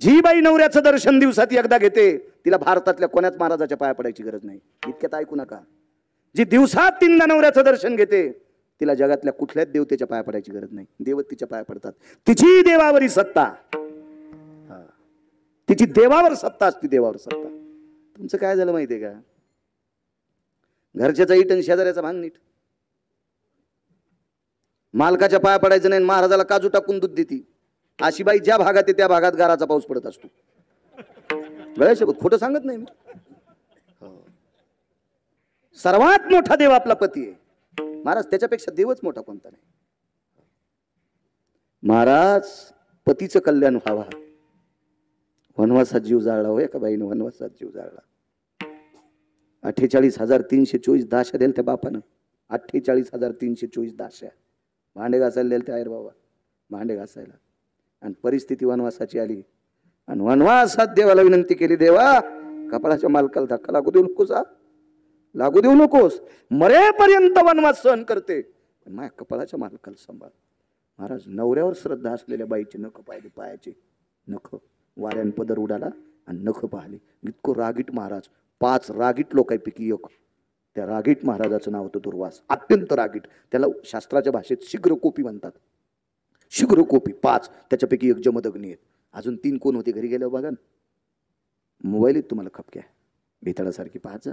जी बाई नवऱ्याचं दर्शन दिवसात एकदा घेते तिला भारतातल्या कोणाच महाराजाच्या पाया पडायची गरज नाही. इतक्यात ऐकू नका. जी दिवसात 3दा नवऱ्याचं दर्शन घेते तिला जगातल्या कुठल्याच देवतेच्या पाया पडायची गरज नाही. देवत तिच्या पाया पडतात. तिची देवावरी सत्ता, तिची देवावर सत्ता असते. देवावर सत्ता. तुमचं काय झालं माहितीये का? घरच्याचा इट आणि शेजाऱ्याचा भांग नीट. मालकाच्या पाया पडायचं नाही, महाराजाला काजू टाकून दूध देती अशी बाई ज्या भागात आहे त्या भागात गाराचा पाऊस पडत असतो. गळ्यासोबत खोटं सांगत नाही मी. सर्वात मोठा देव आपला पती आहे महाराज. त्याच्यापेक्षा देवच मोठा कोणता नाही. महाराज पतीचं कल्याण व्हावा. वनवासात जीव जाळला हो एका बाईनं. वनवासात जीव जाळला. 48,324 दाशा दिल्या त्या बापानं. 48,324 दाशा भांडे घासायला दिल्या त्या आयर बाबा. भांडे घासायला. आणि परिस्थिती वनवासाची आली आणि वनवासात देवाला विनंती केली, देवा कपाळाच्या मालकाला धक्का लागू देऊ नकोस. लागू देऊ नकोस. मरेपर्यंत वनवास सहन करते पण माझ्या कपाळाच्या मालकाला सांभाळ. महाराज नवऱ्यावर श्रद्धा असलेल्या बाईचे नख पाहिले. पायाचे नख वाऱ्यान पदर उडाला आणि नख पाहिले. इतकं रागीट महाराज. 5 रागीट लोकांपैकी एक. त्या रागीट महाराजाचं नाव होतं दुर्वास. अत्यंत रागीट. त्याला शास्त्राच्या भाषेत शीघ्रकोपी म्हणतात. शीघ्रकोपी 5. त्याच्यापैकी एक जमदग्नी आहेत. अजून 3 कोण होते घरी गेल्यावर बघा. मोबाईलीत तुम्हाला खपक्या भेताळासारखी पाहायचा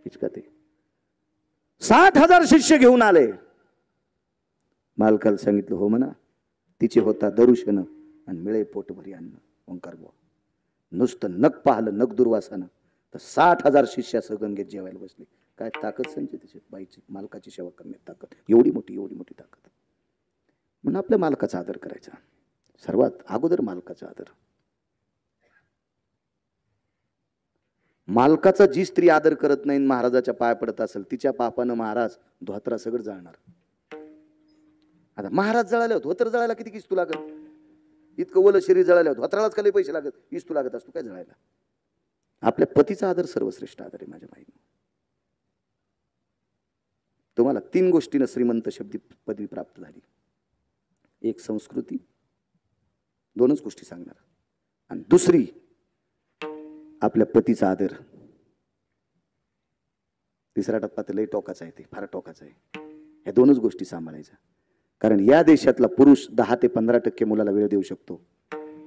हिचकाते. 60,000 शिष्य घेऊन आले. मालकाला सांगितलं हो म्हणा. तिचे होता दरुशन आणि मिळे पोटभरी अन्न. ओंकार बुवा नुसतं नख पाहलं नख दुर्वासानं तर 60,000 शिष्यासह गंगेत जेवायला बसले. काय ताकद संजय त्याची बाईची. मालकाची सेवा करण्यात ताकद. एवढी मोठी ताकद. म्हणून आपल्या मालकाचा आदर करायचा. सर्वात अगोदर मालकाचा आदर. मालकाचा जी स्त्री आदर करत नाही महाराजाच्या पाया पडत असेल तिच्या पापानं महाराज धोत्रा सगळं जाळणार. आता महाराज जळाल्यावर धोत्र जळायला किती किस्तू लागत? इतकं ओलं शरीर जळाल्यावर धोत्रालाच खाली पैसे लागत. इस्तू लागत असतो काय जळायला? आपल्या पतीचा आदर सर्वश्रेष्ठ आदर आहे माझ्या माहिती. तुम्हाला 3 गोष्टीनं श्रीमंत शब्दी पदवी प्राप्त झाली. एक संस्कृती. 2च गोष्टी सांगणार. आणि दुसरी आपल्या पतीचा आदर. तिसरा टप्पा तर लय टोकाचा आहे. ते फार टोकाचा आहे. ह्या 2च गोष्टी सांभाळायच्या. कारण या देशातला पुरुष 10 ते 15% मुलाला वेळ देऊ शकतो.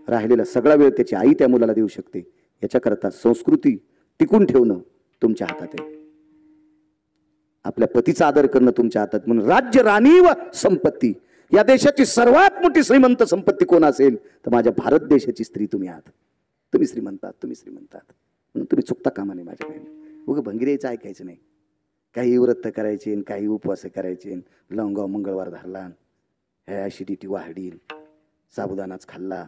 राहिलेला सगळा वेळ त्याची आई त्या मुलाला देऊ शकते. याच्याकरता संस्कृती टिकून ठेवणं तुमच्या हातात आहे. आपल्या पतीचा आदर करणं तुमच्या हातात. म्हणून राज्य राणी व संपत्ती. या देशाची सर्वात मोठी श्रीमंत संपत्ती कोण असेल तर माझ्या भारत देशाची स्त्री तुम्ही आहात. तुम्ही श्रीमंत आहात. तुम्ही श्रीमंत आहात. म्हणून तुम्ही चुकता कामा नये माझ्या बहिणी. उगं भंगिरीचं ऐकायचं नाही. काही व्रत करायचे काही उपवास करायचे. लवंगाव मंगळवार धरला ऍसिडिटी वाढील. साबुदानाच खाल्ला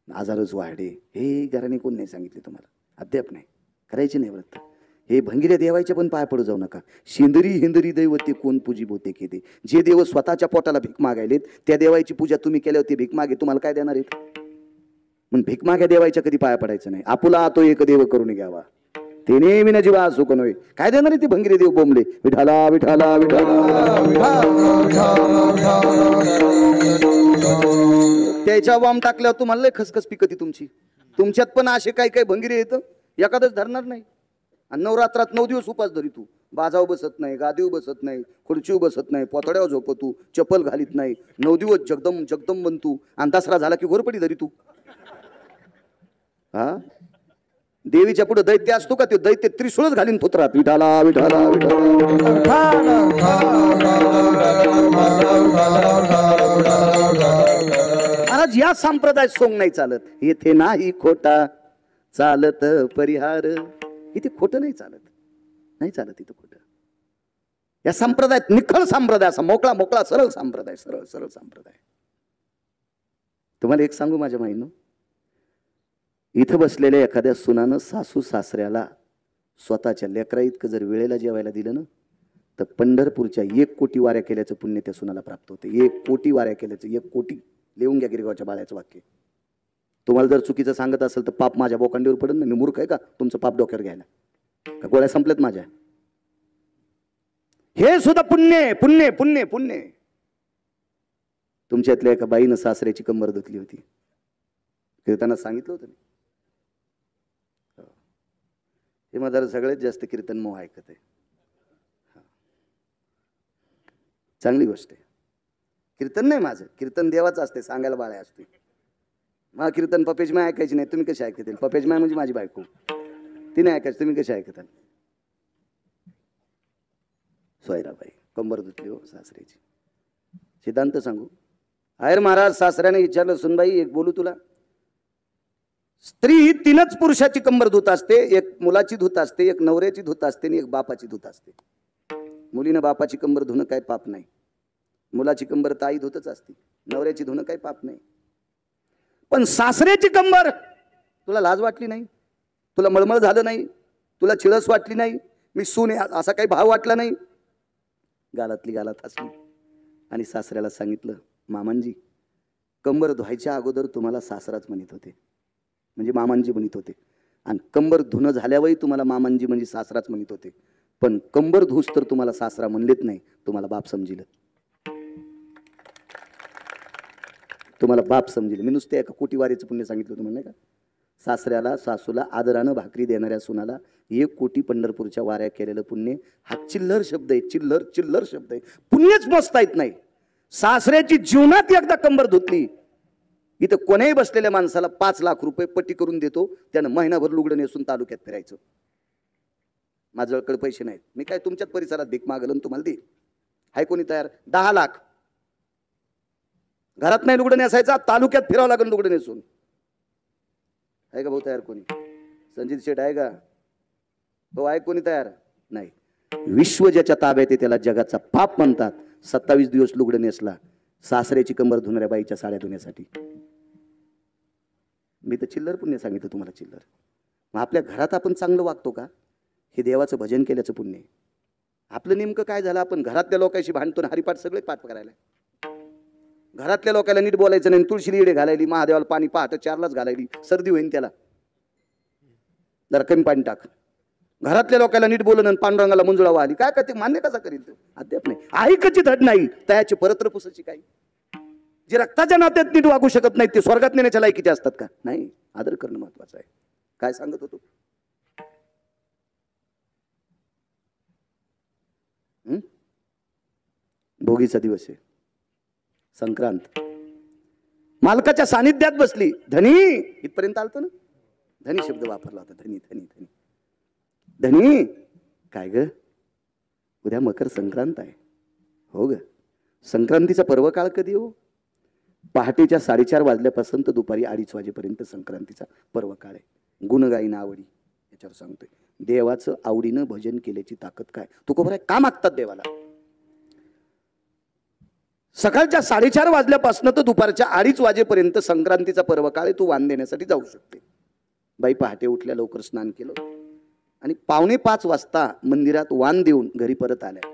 आजारच वाढे. हे घराने कोण नाही सांगितले तुम्हाला? अद्याप नाही. करायचे नाही व्रत. हे भंगिऱ्या देवायच्या पण पाय पडू जाऊ नका. शेंदरी हिंदरी दैवते कोण पूजी बोते केले. जे देव स्वतःच्या पोटाला भीक मागायलेत त्या देवाची पूजा तुम्ही केल्यावर ते भीक मागे तुम्हाला काय देणार आहेत? म्हणून भीक माग्या देवायच्या कधी पाया पडायचं नाही. आपुला तो एक देव करून घ्यावा ते नेहमी न जीवा सुख नव्हे. काय देणार आहे ते भंगिरे देव बोंबले. विठाला विठाला विठाला. त्याच्या बॉम्ब टाकल्यावर तुम्हाला लय खसखस पिकती तुमची. तुमच्यात पण असे काही काही भंगिरे येतं. एखादंच धरणार नाही. आणि नवरात्रात 9 दिवस उपास धरी तू. बाजाव बसत नाही, गादीव बसत नाही, खुर्चीव बसत नाही, पोतड्यावर झोपतू, चप्पल घालीत नाही. 9 दिवस जगदम जगदम बनतू. आणि दसरा झाला की घोरपडी धरी तू. हा देवीच्या पुढे दैत्य असतो का? ते दैत्य त्रिशूळच घालीन पुत्रात. विठाला विठाला महाराज या संप्रदाय सोंग नाही चालत. येथे नाही खोटा चालत परिहार. इथे खोटं नाही चालत. नाही चालत इथं खोटं. या संप्रदायात निखळ संप्रदाय असा मोकळा मोकळा सरळ संप्रदाय. सरळ सरळ संप्रदाय. तुम्हाला एक सांगू माझ्या माहिनो. इथं बसलेल्या एखाद्या सुनानं सासू सासऱ्याला स्वतःच्या लेकरा इतकं जर वेळेला जेवायला दिलं ना तर पंढरपूरच्या 1 कोटी वाऱ्या केल्याचं पुण्य त्या सुनाला प्राप्त होते. 1 कोटी वाऱ्या केल्याचं. 1 कोटी. लिहून घ्या गिरगावच्या बाळ्याचं वाक्य. तुम्हाला जर चुकीचं सांगत असेल तर पाप माझ्या बोकांडीवर पडत नाही. मी मूर्ख आहे का तुमचं पाप डोक्यावर घ्यायला? का गोळ्या संपल्यात माझ्या? हे सुद्धा पुण्य पुण्य पुण्य पुण्य. तुमच्यातल्या एका बाईनं सासऱ्याची कंबर धुतली होती. कीर्तनात सांगितलं होतं मी. हे माझं सगळ्यात जास्त कीर्तन मोह ऐकत आहे. चांगली गोष्ट आहे. कीर्तन नाही माझं, कीर्तन देवाचं असते, सांगायला बाळ्या असते. मला कीर्तन पपेजमाय ऐकायची नाही. तुम्ही कशी ऐकतील? पपेजमाय म्हणजे माझी बायको, तिने ऐकायची. तुम्ही कशी ऐकताल? सोयराबाई कंबर धुतली हो सासऱ्याची. सिद्धांत सांगू, आयर महाराज सासऱ्याने विचारलं, सुनबाई एक बोलू तुला. स्त्री ही तीनच पुरुषाची कंबर धुत असते. एक मुलाची धुत असते, एक नवऱ्याची धुत असते आणि एक बापाची धुत असते. मुलीनं बापाची कंबर धुणं काही पाप नाही. मुलाची कंबर ताई धुतच असते. नवऱ्याची धुणं काही पाप नाही. पण सासऱ्याची कंबर तुला लाज वाटली नाही? तुला मळमळ झालं नाही? तुला चिळस वाटली नाही? मी सून आहे असा काही भाव वाटला नाही? गालातली गालात हसली आणि सासऱ्याला सांगितलं, मामांजी कंबर धुवायच्या अगोदर तुम्हाला सासराच म्हणत होते, म्हणजे मामांजी म्हणत होते. आणि कंबर धुणं झाल्यावरही तुम्हाला मामांजी म्हणजे सासराच म्हणत होते. पण कंबर धुस तर तुम्हाला सासरा म्हणलेत नाही, तुम्हाला बाप समजिलं. तुम्हाला बाप समजिलं. मी नुसते एका कोटीवारीचं पुण्य सांगितलं तुम्हाला, नाही का? सासऱ्याला सासूला आदरानं भाकरी देणाऱ्या सुनाला 1 कोटी पंढरपूरच्या वाऱ्या केलेलं पुण्य. हा चिल्लर शब्द आहे, चिल्लर चिल्लर शब्द आहे. पुण्यच मोजता येत नाही. सासऱ्याची जीवनात एकदा कंबर धुतली. इथं कोणाही बसलेल्या माणसाला 5 लाख रुपये पट्टी करून देतो, त्यानं महिनाभर लुगडं नेसून तालुक्यात फिरायचं. माझ्याकडे पैसे नाहीत, मी काय तुमच्याच परिसरात भीक मागलं तुम्हाला देईल. हाय कोणी तयार? 10 लाख. घरात नाही लुगडं नेसायचा, तालुक्यात फिरावं लागेल लुगडं नेसून. आहे का भाऊ तयार कोणी? संजित शेठ आहे का भाऊ? आहे कोणी तयार? नाही. विश्व ज्याच्या ताब्यात आहे त्याला जगाचा पाप म्हणतात. 27 दिवस लुगडं नेसला सासऱ्याची कंबर धुणाऱ्या बाईच्या साड्या धुण्यासाठी. मी तर चिल्लर पुण्य सांगितलं तुम्हाला, चिल्लर. मग आपल्या घरात आपण चांगलं वागतो का? हे देवाचं भजन केल्याचं पुण्य आहे. आपलं नेमकं काय झालं? आपण घरातल्या लोकांशी भांडतो, हरिपाठ सगळे पाठ करायला. घरातल्या लोकांना नीट बोलायचं नाही. तुळशी इडे घालायली, महादेवाला पाणी पहाटे 4लाच घालायली, सर्दी होईन त्याला, जरा कमी पाणी टाक. घरातल्या लोकांना नीट बोलणं, पांडुरंगाला मंजुळा वाहली, काय का ते मान्य कसा करील? तो अद्याप नाही. ऐकाची धड नाही, तयाची परत्र पुसाची काही. जे रक्ताच्या नात्यात नीट वागू शकत नाही ते स्वर्गात नेण्याच्या लायकीचे असतात का? नाही. आदर करणं महत्वाचं आहे. काय सांगत होतो? भोगीचा दिवस आहे, संक्रांत. मालकाच्या सानिध्यात बसली. धनी इथपर्यंत आलतो ना, धनी शब्द वापरला होता. धनी धनी धनी धनी. काय ग, उद्या मकर संक्रांत आहे. हो ग. संक्रांतीचा पर्व काळ कधी हो? पहाटेच्या 4:30 वाजल्यापासून तर दुपारी 2:30 वाजेपर्यंत संक्रांतीचा पर्व काळ आहे. गुणगायीनं आवडी याच्यावर सांगतोय. देवाचं आवडीनं भजन केल्याची ताकद काय? तू खबर आहे का मागतात देवाला? सकाळच्या 4:30 वाजल्यापासून तर दुपारच्या 2:30 वाजेपर्यंत संक्रांतीचा पर्व काळ तू वाण देण्यासाठी जाऊ शकते. बाई पहाटे उठल्या, लवकर स्नान केलं आणि 4:45 वाजता मंदिरात वाण देऊन घरी परत आल्या.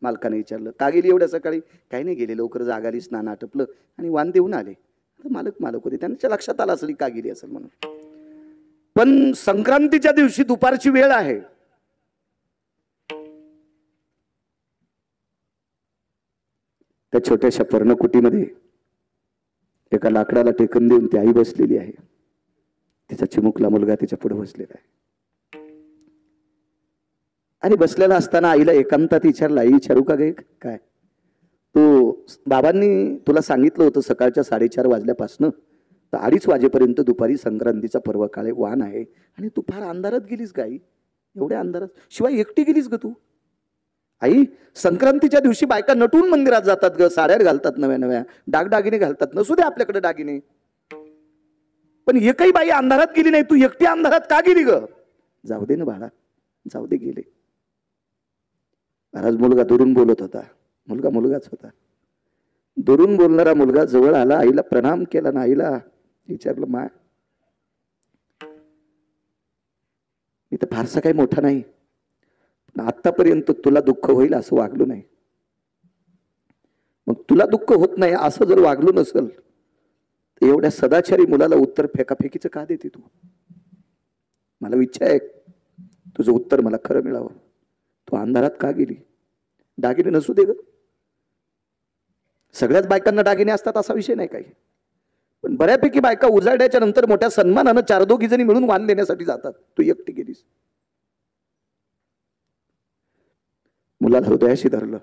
मालकाने विचारलं, का गेली एवढ्या सकाळी? काही नाही, गेले लवकर, जागाली, स्नान आटपलं आणि वाण देऊन आले. मालक होते, त्यांच्या लक्षात आलं असेल का गेली असेल म्हणून. पण संक्रांतीच्या दिवशी दुपारची वेळ आहे. त्या छोट्याशा पर्णकुटीमध्ये एका लाकडाला टेकन देऊन ती आई बसलेली आहे. तिचा चिमुकला मुलगा तिच्या पुढे बसलेला आहे. आणि बसलेला असताना आईला एकांतात विचारलं, आई विचारू का गे? काय तू बाबांनी तुला सांगितलं होतं सकाळच्या 4:30 वाजल्यापासून तर 2:30 वाजेपर्यंत दुपारी संक्रांतीचा पर्व काळे वाण आहे, आणि तू फार अंधारात गेलीस का आई? एवढ्या अंधारात? शिवाय एकटी गेलीस ग तू? आई, संक्रांतीच्या दिवशी बायका नटून मंदिरात जातात ग, साड्या घालतात, नव्या नव्या दागदागिने घालतात. नसू दे आपल्याकडे दागिने, पण एकही बाई अंधारात गेली नाही. तू एकटी अंधारात का गेली ग? जाऊ दे ना बाळा, जाऊ दे, गेले. महाराज मुलगा दुरून बोलत होता. मुलगाच होता. दुरून बोलणारा मुलगा जवळ आला, आईला प्रणाम केला ना. आईला विचारलं, माय मी तर फारसा काही मोठा नाही, पण आतापर्यंत तुला दुःख होईल असं वागलो नाही. मग तुला दुःख होत नाही असं जर वागलो नसेल तर एवढ्या सदाचारी मुलाला उत्तर फेकाफेकीचं का देते तू? मला इच्छा आहे तुझं उत्तर मला खरं मिळावं. तू अंधारात का गेली? दागिने नसू दे ग, सगळ्याच बायकांना दागिने असतात असा विषय नाही काही, पण बऱ्यापैकी बायका उजाड्याच्या नंतर मोठ्या सन्मानानं 4-2 जणी मिळून वाण देण्यासाठी जातात. तू एकटी गेलीस. मुलाला हृदयाशी धरलं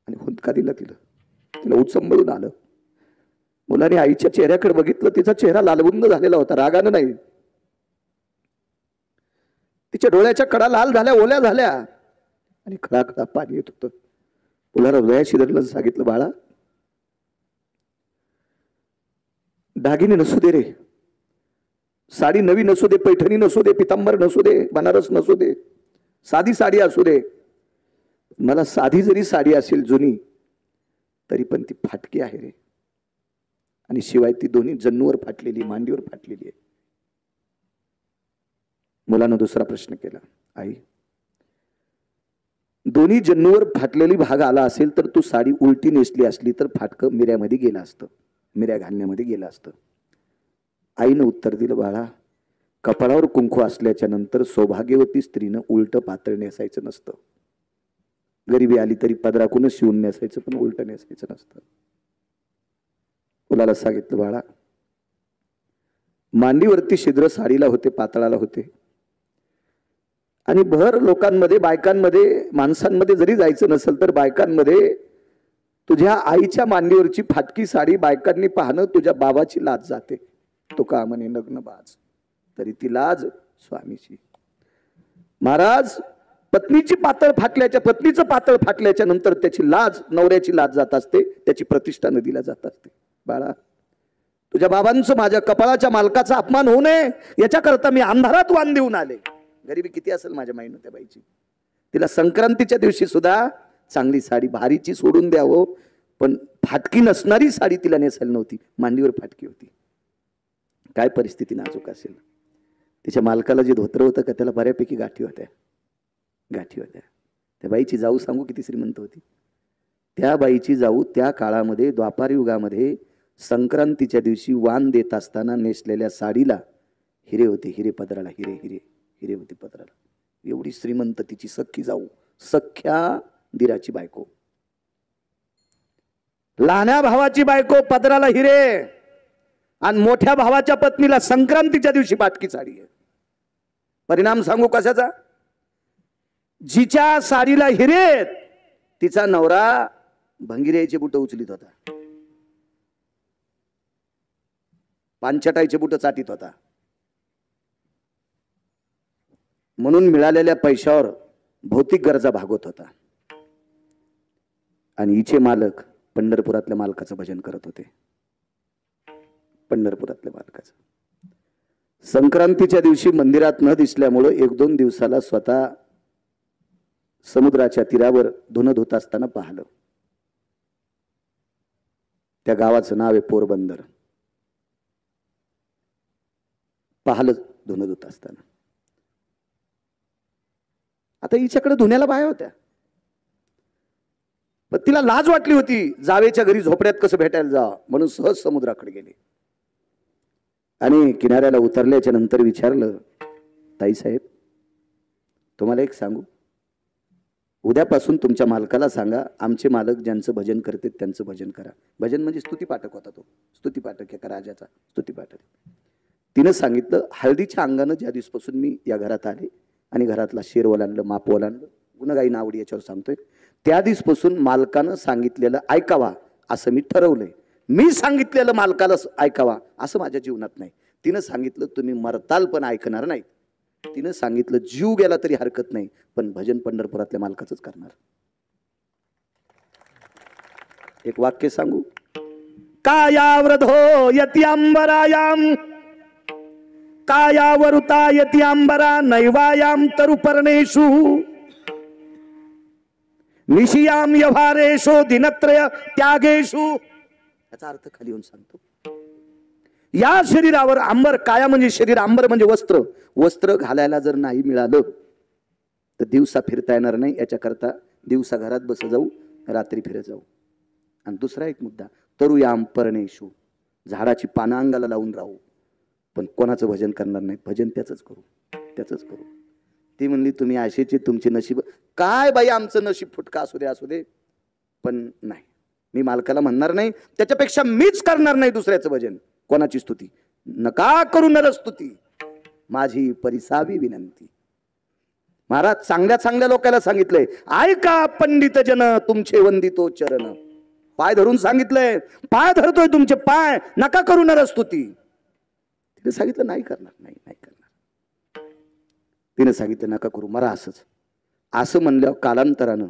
आणि हुंदका दिला तिला उचंबळून आलं. मुलाने आईच्या चेहऱ्याकडे बघितलं. तिचा चेहरा लालबुंद झालेला होता, रागानं नाही. तिच्या डोळ्याच्या कडा लाल झाल्या, ओल्या झाल्या आणि खळाखळा पाणी येत होतं. मुलाला हृदयाशी धरलं, सांगितलं, बाळा, दागिने नसू दे रे, साडी नवी नसू दे, पैठणी नसू दे, पितांबर नसू दे, बनारस नसू दे, साधी साडी असू दे, मला साधी जरी साडी असेल जुनी तरी पण ती फाटकी आहे रे. आणि शिवाय ती दोन्ही जन्नूवर फाटलेली, मांडीवर फाटलेली आहे. मुलानं दुसरा प्रश्न केला, आई, दोन्ही जन्नूवर फाटलेली भाग आला असेल तर तू साडी उलटी नेसली असली तर फाटकं मिऱ्यामध्ये गेलं असतं, मिऱ्या घालण्यामध्ये गेलं असतं. आईनं उत्तर दिलं, बाळा, कपाळावर कुंकू असल्याच्या नंतर सौभाग्यवती स्त्रीनं उलट पातळ नेसायचं नसतं. गरिबी आली तरी पदराकूनच शिवून नेसायचं, पण उलट नेसायचं नसतं. मुलाला सांगितलं, बाळा, मांडीवरती छिद्र साडीला होते, पातळाला होते. आणि भर लोकांमध्ये, बायकांमध्ये, माणसांमध्ये जरी जायचं नसेल तर बायकांमध्ये तुझ्या आईच्या मांडीवरची फाटकी साडी बायकांनी पाहणं तुझ्या बाबाची लाज जाते. तो का म्हणे नग्न बाज, तरी ती लाज स्वामीची. महाराज, पत्नीचं पातळ फाटल्याच्या नंतर त्याची लाज, नवऱ्याची लाज जात असते, त्याची प्रतिष्ठा नदीला जात असते. बाळा, तुझ्या बाबांचं माझ्या कपाळाच्या मालकाचा अपमान होऊ नये याच्याकरता मी अंधारात वाण देऊन आले. गरिबी किती असेल माझ्या माईनं त्या बाईची. तिला संक्रांतीच्या दिवशी सुद्धा चांगली साडी, भारीची सोडून द्यावं, पण फाटकी नसणारी साडी तिला नेसायला नव्हती, मांडीवर फाटकी होती. काय परिस्थिती नाजूक असेल. तिच्या मालकाला जे धोत्र होतं का त्याला बऱ्यापैकी गाठी होत्या. त्या बाईची जाऊ सांगू किती श्रीमंत होती. त्या बाईची जाऊ त्या काळामध्ये, द्वापार युगामध्ये, संक्रांतीच्या दिवशी वाण देत असताना नेसलेल्या साडीला हिरे होते, हिरे पदराला, हिरे होते पदराला. एवढी श्रीमंत तिची सख्खी जाऊ, सख्या दिराची बायको, लहान्या भावाची बायको, पदराला हिरे, आणि मोठ्या भावाच्या पत्नीला संक्रांतीच्या दिवशी फाटकी साडी आहे. परिणाम सांगू कशाचा. जिच्या साडीला हिरेत तिचा नवरा भंगिऱ्याचे बुट उचलीत होता, पानचटाईचे बुट चाटीत होता. म्हणून मिळालेल्या पैशावर भौतिक गरजा भागवत होता. आणि हिचे मालक पंढरपुरातल्या मालकाचं भजन करत होते. पंढरपुरातल्या मालकाचं. संक्रांतीच्या दिवशी मंदिरात न दिसल्यामुळं 1-2 दिवसाला स्वतः समुद्राच्या तीरावर धुणं धुत असताना पाहिलं. त्या गावाचं नाव आहे पोरबंदर. पाहिलं धुणं धुत असताना. आता हिच्याकडे धुण्याला बाया होत्या, पण तिला लाज वाटली होती. जावेच्या घरी झोपड्यात कसं भेटायला जावं, म्हणून सहज समुद्राकडे गेली. आणि किनाऱ्याला उतरल्याच्या नंतर विचारलं, ताईसाहेब, तुम्हाला एक सांगू, उद्यापासून तुमच्या मालकाला सांगा, आमचे मालक ज्यांचं भजन करते त्यांचं भजन करा. भजन म्हणजे स्तुतीपाठक होता तो, स्तुतीपाठक एका राजाचा स्तुतीपाठक. तिनं सांगितलं, हळदीच्या अंगानं ज्या दिवसापासून मी या घरात आले आणि घरातला शेर ओलांडलं, माप ओलांडलं, गुणगाई नावडी याच्यावर सांगतोय, त्या दिवसापासून मालकानं सांगितलेलं ऐकावा असं मी ठरवलंय. मी सांगितलेलं मालकाला ऐकावा असं माझ्या जीवनात नाही. तिनं सांगितलं, तुम्ही मरताल पण ऐकणार नाही. तिनं सांगितलं, जीव गेला तरी हरकत नाही, पण भजन पंढरपुरातल्या मालकाचंच करणार. एक वाक्य सांगू, कायावृधो यती अंबरायाम, कायावरुता यती अंबरा, नैवायाम तरुपर्णेषु, निशियाम व्यवहारेषु, दिनत्रय त्यागेषु. याचा अर्थ खाली येऊन सांगतो. या शरीरावर अंबर, काया म्हणजे शरीर, अंबर म्हणजे वस्त्र. वस्त्र घालायला जर नाही मिळालं तर दिवसा फिरता येणार नाही. याच्याकरता दिवसा घरात बस जाऊ, रात्री फिरत जाऊ. आणि दुसरा एक मुद्दा, तरुयाम पर्णेषु, झाडाची पानं अंगाला लावून राहू, पण कोणाचं भजन करणार नाही. भजन त्याचंच करू. ती म्हणली, तुम्ही अशीची, तुमची नशीब काय बाई, आमचं नशीब फुटका असू दे, पण नाही, मी मालकाला म्हणणार नाही, त्याच्यापेक्षा मीच करणार नाही दुसऱ्याचं भजन. कोणाची स्तुती? नका करू नरस्तुती, माझी परिसावी विनंती. महाराज चांगल्या चांगल्या लोकांना सांगितलंय, ऐका पंडित जन तुमचे वंदितो चरण. पाय धरून सांगितलंय, पाय धरतोय तुमचे पाय, नका करू नरस्तुती. तिने सांगितलं नाही करणार, नाही नाही करणार. तिने सांगितलं नका करू, मरा असंच. असं म्हणल्यावर कालांतरानं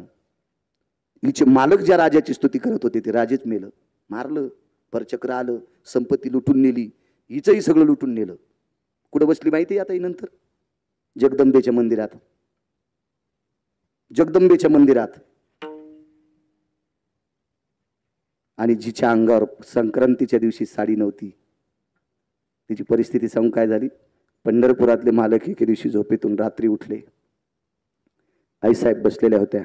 हिचे मालक ज्या राजाची स्तुती करत होते ते राजेच मेलं, मारलं, परचक्र आलं, संपत्ती लुटून नेली, हिचंही सगळं लुटून नेलं. कुठं बसली माहिती आता ही नंतर? जगदंबेच्या मंदिरात. जगदंबेच्या मंदिरात. आणि जिच्या अंगावर संक्रांतीच्या दिवशी साडी नव्हती, तिची परिस्थिती सांगून काय झाली? पंढरपुरातले मालक एके दिवशी झोपेतून रात्री उठले. आईसाहेब बसलेल्या होत्या.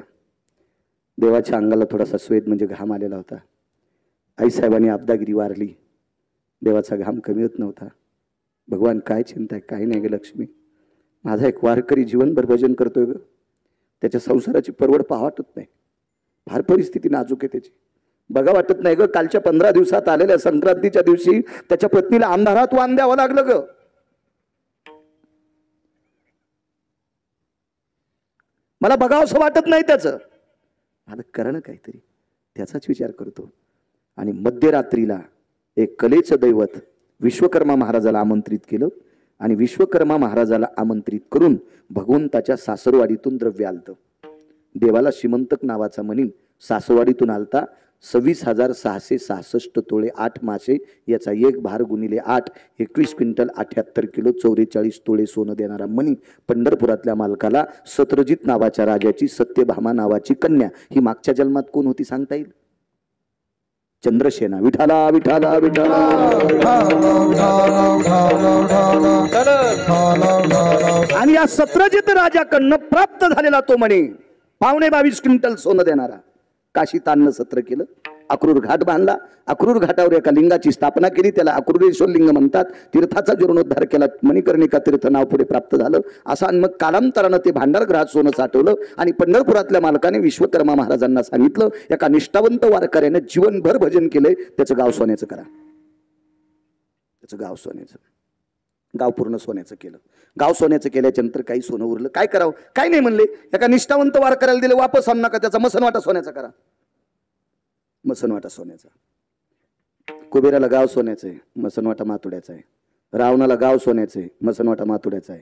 देवाच्या अंगाला थोडासा स्वेद म्हणजे घाम आलेला होता. आईसाहेबांनी अब्दागिरी वारली. देवाचा घाम कमी होत नव्हता. भगवान काय चिंता आहे? काही नाही ग लक्ष्मी, माझा एक वारकरी जीवनभर भजन करतोय ग, त्याच्या संसाराची परवड पाहा वाटत नाही, फार परिस्थिती नाजूक आहे त्याची, बघा वाटत नाही ग. कालच्या 15 दिवसात आलेल्या संक्रांतीच्या दिवशी त्याच्या पत्नीला अंधारात वाण द्यावं लागलं ग. मला बघावं असं वाटत नाही त्याचं. मला करणं काहीतरी, त्याचाच विचार करतो. आणि मध्यरात्रीला एक कलेचं दैवत विश्वकर्मा महाराजाला आमंत्रित केलं आणि विश्वकर्मा महाराजाला आमंत्रित करून भगवंताच्या सासरवाडीतून द्रव्य आलतं. देवाला श्रीमंतक नावाचा मनी सासरवाडीतून आलता. 26,666 तोळे 8 मासे, याचा एक भार गुणिले 8, 21 क्विंटल 78 किलो 44 तोळे सोनं देणारा मनी पंढरपुरातल्या मालकाला सत्रजित नावाच्या राजाची सत्यभामा नावाची कन्या, ही मागच्या जन्मात कोण होती सांगता येईल? चंद्रसेना. विठाला विठाला विठाला. आणि या सत्रजित राजाकडनं प्राप्त झालेला तो मणी 22.25 क्विंटल सोनं देणारा. काशीत आणणं सत्र केलं, अक्रूर घाट बांधला, अक्रूर घाटावर एका लिंगाची स्थापना केली, त्याला अक्रूरेश्वर लिंग म्हणतात. तीर्थाचा जीर्णोद्धार केला, मणिकर्णिका तीर्थ नाव पुढे प्राप्त झालं. असं आणि मग कालांतरानं ते भांडारगृहात सोनं साठवलं आणि पंढरपुरातल्या मालकाने विश्वकर्मा महाराजांना सांगितलं, एका निष्ठावंत वारकऱ्याने जीवनभर भजन केलंय, त्याचं गाव सोन्याचं करा. त्याचं गाव सोन्याचं, गाव पूर्ण सोन्याचं केलं. गाव सोन्याचं केल्याच्या नंतर काही सोनं उरलं, काय करावं? काय नाही म्हणले, एका निष्ठावंत वारकऱ्याला दिले, वापस आणू नका, त्याचा मसनवाटा सोन्याचा करा. मसनवाटा सोन्याचा. कुबेराला गाव सोन्याचं आहे, मसनवाटा मातुड्याचा आहे. रावणाला गाव सोन्याचं आहे, मसनवाटा मातुड्याचा आहे.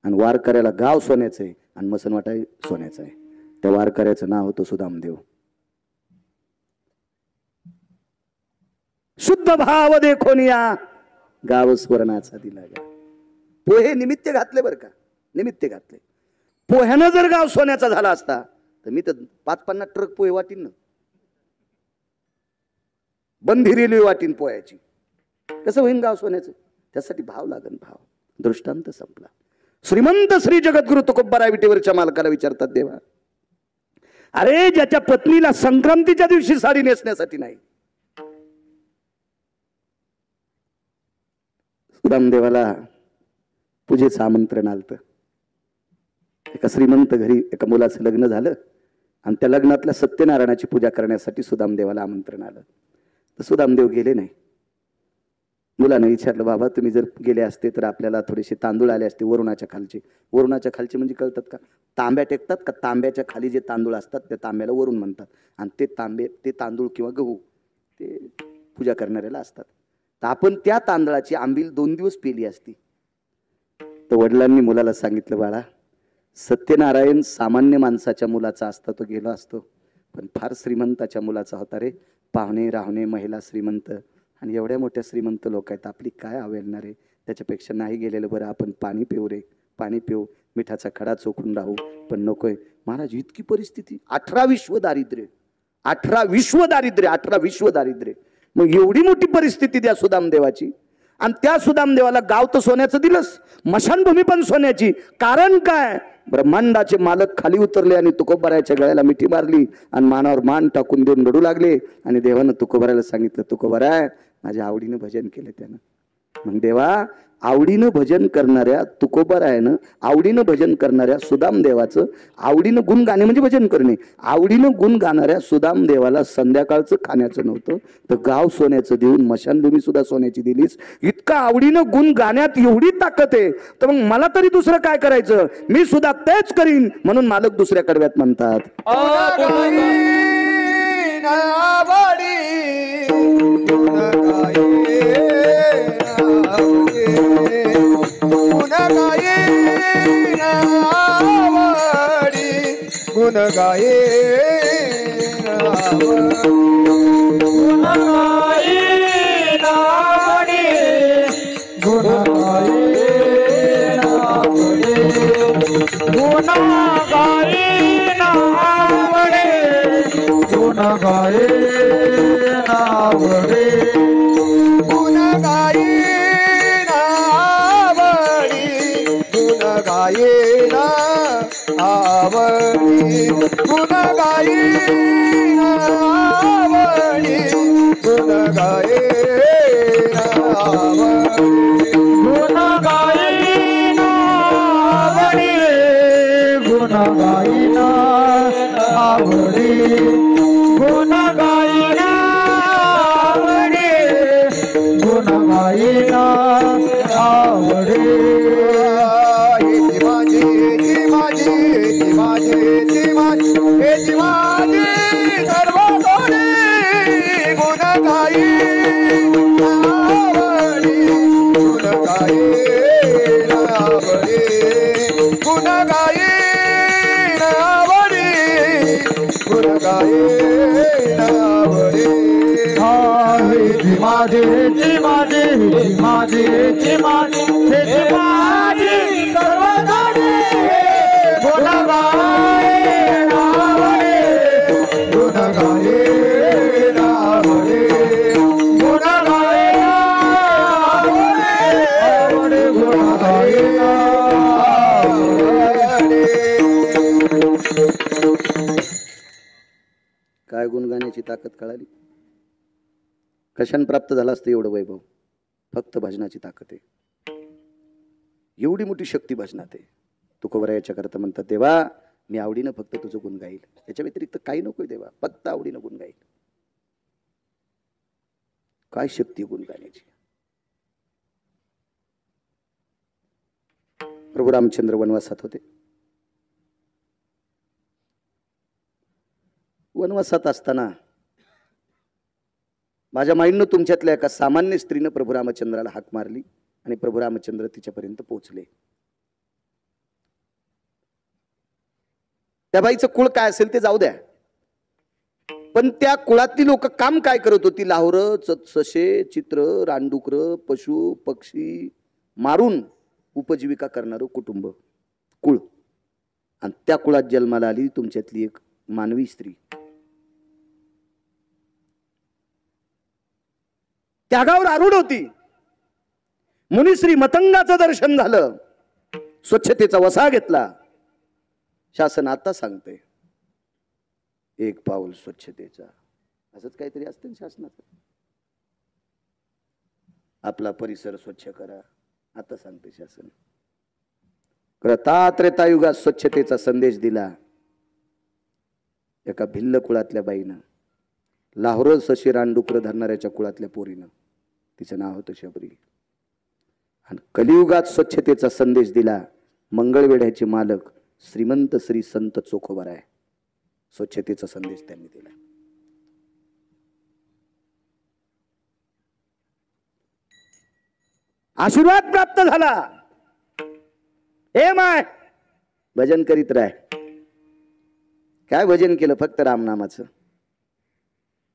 आणि वारकऱ्याला गाव सोन्याचं आहे आणि मसनवाटा सोन्याचा आहे. त्या वारकऱ्याचं नाव होतं सुदामदेव. शुद्ध भाव देखोनिया गाव स्वर्णाचा दिला गा. पोहे निमित्त घातले बरं का, निमित्त घातले. पोह्यानं जर गाव सोन्याचा झाला असता तर मी तर 5-50 ट्रक पोहे वाटीन ना, बंधी रेल्वे वाटीन पोह्याची. कसं होईन गाव सोन्याचं? त्यासाठी भाव लागन, भाव. दृष्टांत संपला. श्रीमंत श्री जगद्गुरु तुकोबाराय विटेवरच्या मालकाला विचारतात, देवा अरे ज्याच्या पत्नीला संक्रांतीच्या दिवशी साडी नेसण्यासाठी नाही, सुदामदेवाला पूजेचं आमंत्रण आलतं. एका श्रीमंत घरी एका मुलाचं लग्न झालं आणि त्या लग्नातल्या सत्यनारायणाची पूजा करण्यासाठी सुदामदेवाला आमंत्रण आलं. तर सुदामदेव गेले नाही. मुलाने विचारलं, बाबा तुम्ही जर गेले असते तर आपल्याला थोडेसे तांदूळ आले असते वरुणाच्या खालचे. वरुणाच्या खालचे म्हणजे कळतात का? तांब्या टेकतात का, तांब्याच्या खाली जे तांदूळ असतात त्या तांब्याला वरुण म्हणतात. आणि ते तांदूळ किंवा गहू ते पूजा करणाऱ्याला असतात. तर आपण त्या तांदळाची आंबील 2 दिवस पेली असती. तर वडिलांनी मुलाला सांगितलं, बाळा सत्यनारायण सामान्य माणसाच्या मुलाचा असता तो गेला असतो, पण फार श्रीमंताच्या मुलाचा होता रे. पाहुणे राहुणे महिला श्रीमंत आणि एवढ्या मोठ्या श्रीमंत लोक आहेत, आपली काय अवेलणार आहे? त्याच्यापेक्षा नाही गेलेलं बरं, आपण पाणी पिऊ रे, पाणी पिऊ, मिठाचा खडा चोखून राहू. पण नकोय महाराज, इतकी परिस्थिती, 18 विश्व दारिद्र्य, 18 विश्व दारिद्र्य, 18 विश्व दारिद्र्य. मग एवढी मोठी परिस्थिती द्या सुदामदेवाची. आणि त्या सुदामदेवाला गाव तर सोन्याचं दिलंस, मशानभूमी पण सोन्याची. कारण काय? ब्रह्मांडाचे मालक खाली उतरले आणि तुकोबारायच्या गळ्याला मिठी मारली आणि मानावर मान टाकून देऊन रडू लागले. आणि देवानं तुकोबारायला सांगितलं, तुकोबाराय माझ्या आवडीनं भजन केलं त्यानं. मग देवा आवडीनं भजन करणाऱ्या तुकोबारायानं, आवडीनं भजन करणाऱ्या सुदाम देवाचं, आवडीनं गुण गाणे म्हणजे भजन करणे, आवडीनं गुण गाणाऱ्या सुदाम देवाला संध्याकाळचं खाण्याचं नव्हतं तर गाव सोन्याचं देऊन मशानभूमी सुद्धा सोन्याची दिलीस. इतका आवडीनं गुण गाण्यात एवढी ताकद आहे तर मग मला तरी दुसरं काय करायचं, मी सुद्धा तेच करीन म्हणून मालक दुसऱ्या कडव्यात म्हणतात गुण गाये काय गुण गाण्याची ताकद कळाली. कशाने प्राप्त झाला असतं एवढं वैभव? फक्त भजनाची ताकद आहे. एवढी मोठी शक्ती भजनात आहे. तुकोबरायाच्या करता म्हणतात देवा मी आवडीनं फक्त तुझं गुण गाईल, याच्या व्यतिरिक्त काही नकोय देवा, फक्त आवडीनं गुण गाईल. काय शक्ती गुण गाण्याची. प्रभू रामचंद्र वनवासात होते. वनवासात असताना माझ्या माईंनो तुमच्यातल्या एका सामान्य स्त्रीनं प्रभू रामचंद्राला हाक मारली आणि प्रभू रामचंद्र तिच्यापर्यंत पोहोचले. त्या बाईचं कुळ काय असेल ते जाऊ द्या, पण त्या कुळातली लोक काम काय करत होती? लाहोरं, ससे, चित्र, रानडुकर, पशु पक्षी मारून उपजीविका करणारं कुटुंब, कुळ. आणि त्या कुळात जन्माला आली तुमच्यातली एक मानवी स्त्री. त्यागावर आरूढ होती. मुनिश्री मतंगाचं दर्शन झालं, स्वच्छतेचा वसा घेतला. शासन आता सांगते एक पाऊल स्वच्छतेचा, असंच काहीतरी असतं ना शासनाचं. आपला परिसर स्वच्छ करा, आता सांगते शासन. त्रेतायुगात स्वच्छतेचा संदेश दिला एका भिल्ल कुळातल्या बाईनं, लाहोर सशी रानडुकर धरणाऱ्याच्या कुळातल्या पोरीनं. तिचं नाव होतं शबरी. आणि कलियुगात स्वच्छतेचा संदेश दिला मंगळवेढ्याचे मालक श्रीमंत श्री संत चोखोबाराय. स्वच्छतेचा संदेश त्यांनी दिला. आशीर्वाद प्राप्त झाला. हे माय भजन करीत राह. काय भजन केलं? फक्त रामनामाचं,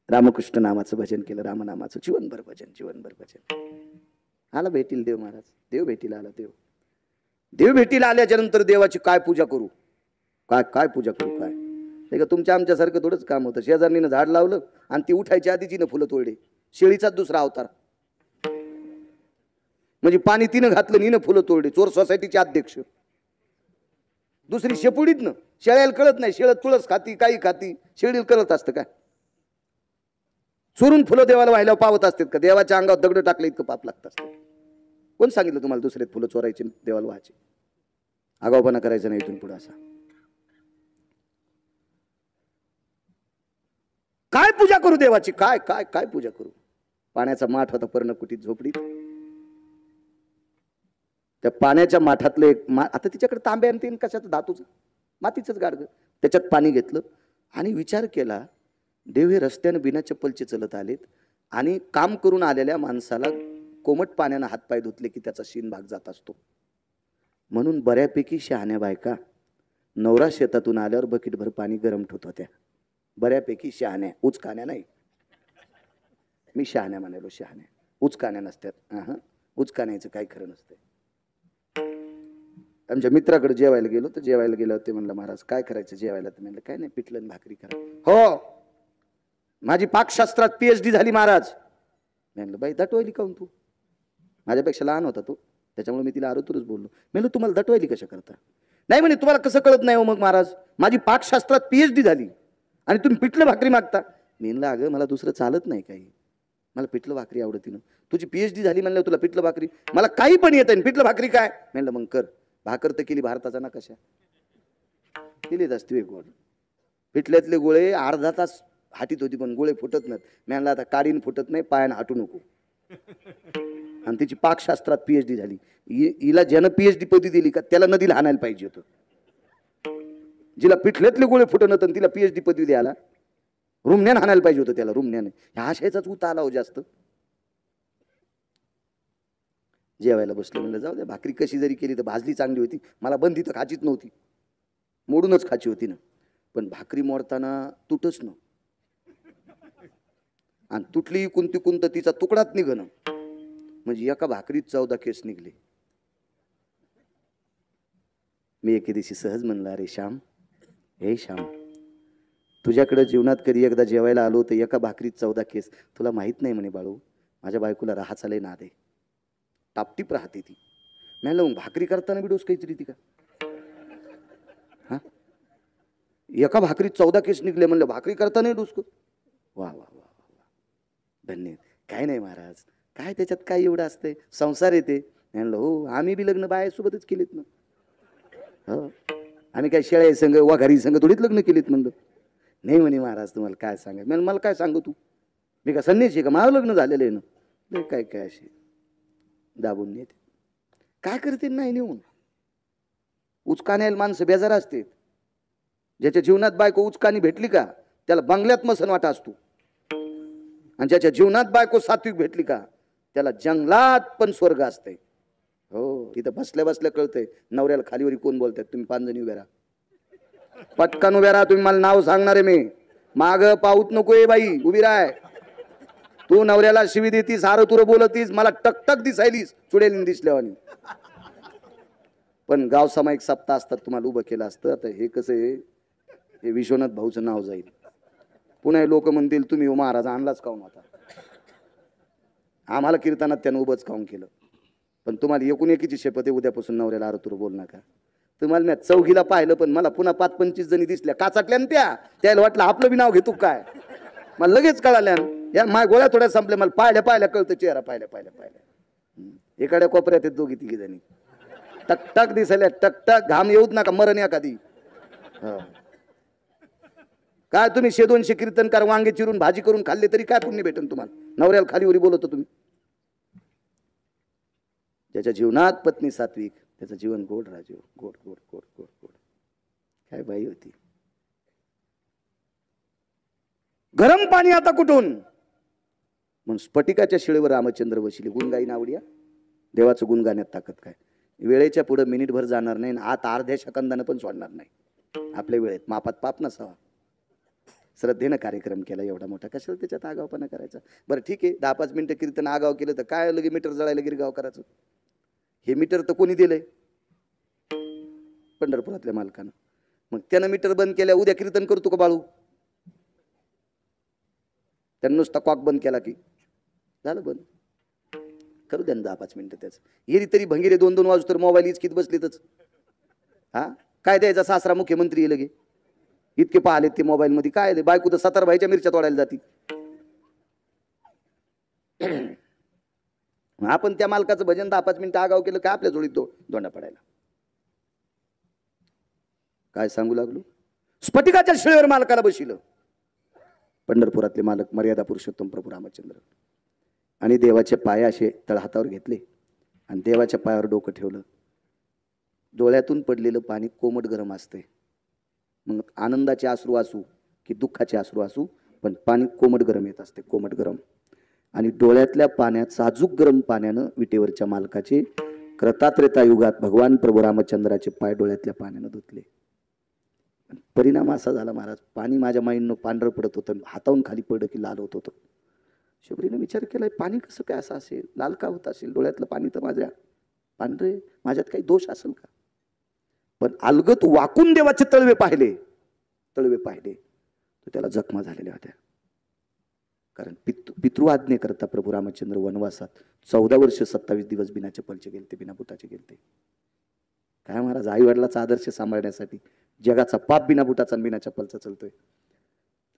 रामकृष्ण नामाचं भजन केलं, रामनामाचं. जीवनभर भजन, जीवनभर भजन. आला भेटील देव महाराज, देव भेटीला आला. देव भेटीला आल्याच्या नंतर देवाची काय पूजा करू, काय काय पूजा करू? काय ते का तुमच्या आमच्यासारखं थोडंच काम होतं. शेजारणीनं झाड लावलं आणि ती उठायच्या आधी तिनं फुलं तोडले. शेळीचाच दुसरा अवतार. म्हणजे पाणी तिनं घातलं, नीनं फुलं तोडली. चोर सोसायटीचे अध्यक्ष. दुसरी शेपुडीत न शेळ्याला कळत नाही, शेळ तुळस खाती, काही खाती, शेळीला कळत असतं काय? चोरून फुलं देवाला व्हायला पावत असतात का? देवाच्या अंगावर दगड टाकले इतकं पाप लागत असतं. कोण सांगितलं तुम्हाला दुसरेत फुलं चोरायचे देवाला व्हायचे? आगाऊपणा करायचा नाही इथून पुढे असा. काय पूजा करू देवाची? काय काय काय पूजा करू? पाण्याचा माठ होता पर्णकुटीत झोपडीत. त्या पाण्याच्या माठातलं एक आता तिच्याकडे तांबे आणि तीन कशाचं धातूचं मातीचंच गाडगं, त्याच्यात पाणी घेतलं आणि विचार केला, देव हे रस्त्यानं बिना चप्पलचे चलत आलेत आणि काम करून आलेल्या माणसाला कोमट पाण्यानं हातपाय धुतले की त्याचा शीन भाग जात असतो. म्हणून बऱ्यापैकी शहाण्या बायका नवरा शेतातून आल्यावर बकेटभर पाणी गरम ठेवत होत्या. बऱ्यापैकी शहाण्या, उचकाण्या नाही. मी शहाण्या म्हणालो, शहाण्या उचकाण्या नसतात. उचकाण्याचं काही खरं नसतं. आमच्या मित्राकडे जेवायला गेलो तर जेवायला गेलो ते म्हणलं, महाराज काय करायचं जेवायला? तर म्हणलं काय नाही, पिठलं आणि भाकरी करा. हो, माझी पाकशास्त्रात PhD झाली महाराज. म्हणलं बाई दटवायली काऊन तू? माझ्यापेक्षा लहान होता तो, त्याच्यामुळे मी तिला आरोतुरच बोललो. म्हणलं तुम्हाला दटवायली कशा करता? नाही म्हणे तुम्हाला कसं कळत नाही हो मग महाराज, माझी पाकशास्त्रात PhD झाली आणि तुम्ही पिठलं भाकरी मागता. मी म्हणलं अगं मला दुसरं चालत नाही काही, मला पिठलं भाकरी आवडती ना. तुझी PhD झाली म्हणलं तुला पिठलं भाकरी? मला काही पण येत आहे, पिठलं भाकरी काय? म्हणलं मग कर. भाकर तर केली भारताचा नकाशा, केलीच असते गोड. पिठल्यातले गोळे अर्धा तास हाटीत होती पण गोळे फुटत नाहीत. म्हणलं आता काडीन फुटत नाही, पायानं हाटू नको. आणि तिची पाकशास्त्रात PhD झाली. हिला ज्यानं PhD पदवी दिली का त्याला नदीला हाणायला पाहिजे होतं. जिला पिठल्यातले गोळे फुटत आणि तिला PhD पदवी द्यायला रुमण्यानं हाणायला पाहिजे होतं त्याला, रुमण्याने. ह्या आशयाचाच उता आला हो जास्त. जेवायला बसलो, म्हणलं जाऊ द्या, भाकरी कशी जरी केली तर भाजली चांगली होती. मला बंदी तर खाचीच नव्हती, मोडूनच खाची होती ना. पण भाकरी मोडताना तुटच न, आणि तुटली कोणती कोणतं तिचा तुकडाच निघणं. म्हणजे एका भाकरीत 14 केस निघले. मी एके दिवशी सहज म्हणलं, अरे श्याम, हे श्याम, तुझ्याकडे जीवनात कधी एकदा जेवायला आलो तर एका भाकरीत 14 केस. तुला माहित नाही म्हणे बाळू, माझ्या बायकोला राहाचा लय नाद आहे, टापटीप राहते ती. म्हणलं मग भाकरी करताना बी डोस काहीतरी ती का? हा, एका भाकरीत 14 केस निघले. म्हणलं भाकरी करताना डोस कर. वा वा वा वा, धन्यवाद. काय नाही महाराज, काय त्याच्यात काय एवढं असतंय, संसार येते. म्हणलं हो, आम्ही बी लग्न बायासोबतच केलेत ना. हो, आम्ही काय शेळ्या संघ वाघारी संघ थोडीच लग्न केलीत. म्हणलं नाही म्हणे महाराज तुम्हाला काय सांगा. म्हणलं मला काय सांगू तू, मी का संन्यासी का, माझं लग्न झालेलं आहे ना. काय काय असे दाबून नेते, काय करते नाही नेऊन. उचकाण्याला माणसं बेजार असते. ज्याच्या जीवनात बायको उचकानी भेटली का त्याला बंगल्यात मसन वाटा असतो, आणि ज्याच्या जीवनात बायको सात्विक भेटली का त्याला जंगलात पण स्वर्ग असते. हो, इथं बसल्या बसल्या कळतंय नवऱ्याला खालीवरी कोण बोलतात. तुम्ही 5 जणी उभ्या राहा, पटकन उभ्या राहा. तुम्ही मला नाव सांगणार आहे मी, माग पाऊत नकोय बाई, उभी राह. तू नवऱ्याला शिवी देतीस, हार तुर बोलतीस, मला टकटक दिसायलीस चुडेलीन दिसल्यावानी. पण गाव सामायिक सप्ताह असतात, तुम्हाला उभं केलं असतं. आता हे कसं आहे, हे विश्वनाथ भाऊचं नाव जाईल, पुन्हा लोक म्हणतील तुम्ही महाराज आणलाच काऊन होता. आम्हाला कीर्तनात त्यानं उभंच काऊन केलं. पण तुम्हाला एकूण एकीची शपथ आहे, उद्यापासून नवऱ्याला आरतुर बोल नका. तुम्हाला मी चौघीला पाहिलं पण मला पुन्हा 25-25 जणी दिसल्या काचाटल्या त्याला वाटलं आपलं बी नाव घेतो काय. मला लगेच कळाल्या, या माय गोळ्या थोड्या संपल्या. मला पाहिल्या कळतं चेहरा, पाहिल्या एखाद्या कोपऱ्यात आहेत 2-3 जणी टकटक दिसायला, टकटक. घाम येऊच नका, मरण एखादी. काय तुम्ही 100-200 कीर्तनकार वांगे चिरून भाजी करून खाल्ले तरी काय पुण्य भेटन तुम्हाला? नवऱ्याला खालीवरी बोलवतो तुम्ही. ज्याच्या जीवनात पत्नी सात्विक त्याचं जीवन गोड राजू, गोड गोड गोड गोड गोड. काय बाई होती. गरम पाणी आता कुठून? म्हणून स्फटिकाच्या शिळेवर रामचंद्र बसले. गुण गाईन आवडिया, देवाचं गुण गाण्यात ताकद काय. वेळेच्या पुढे मिनिटभर जाणार नाही, आत अर्ध्या सेकंदानं पण सोडणार नाही. आपल्या वेळेत मापात पाप नसावा. श्रद्धेनं कार्यक्रम केला एवढा मोठा, कशाला त्याच्यात आगावपणा करायचा. बरं ठीक आहे, 10-5 मिनिटं कीर्तन आगाव केलं तर काय लगे मीटर जळायला गिरगाव करायचं. हे मीटर तर कोणी दिलंय? पंढरपुरातल्या मालकानं. मग त्यानं मीटर बंद केल्या, उद्या कीर्तन करतो का बाळू? त्यानं नुसता कॉक बंद केला की झालं बंद. करू द्या 10-5 मिनिटं त्याचं. येरी तरी भंगीरे 2-2 वाजू तर मोबाईल इचकीत बसलेतच. हा काय द्यायचा सासरा मुख्यमंत्री लगे इतके पाहिलेत ते मोबाईल मध्ये. काय ते बायको तर 17 भाईच्या मिरच्या तोडायला जाती. आपण त्या मालकाचं भजन 10-5 मिनिटं आगाव केलं काय आपल्या जोडीत दोंडा पडायला. काय सांगू लागलो? स्फटिकाच्या शिळेवर मालकाला बशिलं. पंढरपुरातले मालक मर्यादा पुरुषोत्तम प्रभू रामचंद्र आणि देवाचे पाय असे तळहातावर घेतले आणि देवाच्या पायावर डोकं ठेवलं. डोळ्यातून पडलेलं पाणी कोमट गरम असते. मग आनंदाचे अश्रू असू की दुःखाचे अश्रू असू, पण पाणी कोमट गरम येत असते, कोमट गरम. आणि डोळ्यातल्या पाण्यात साजूक गरम पाण्यानं विटेवरच्या मालकाचे कृतात्रेता युगात भगवान प्रभू रामचंद्राचे पाय डोळ्यातल्या पाण्यानं धुतले. परिणाम असा झाला महाराज, पाणी माझ्या माईंनं पांढरं पडत होतं, हाताहून खाली पडलं की लाल होत होतं. शबरीनं विचार केलाय पाणी कसं काय असं असेल, लाल का होत असेल, डोळ्यातलं पाणी तर माझ्या पांढरे, माझ्यात काही दोष असेल का? पण अलगत वाकून देवाचे तळवे पाहिले तर त्याला जखमा झालेल्या होत्या. कारण पितृआज्ञे करता प्रभू रामचंद्र वनवासात 14 वर्ष 27 दिवस बिना चप्पलचे गेलते, बिना बुटाचे गेलते. काय महाराज, आई वडिलाचा आदर्श सांभाळण्यासाठी जगाचा पाप बिना बुटाचा आणि बिना चप्पलचा चालतोय.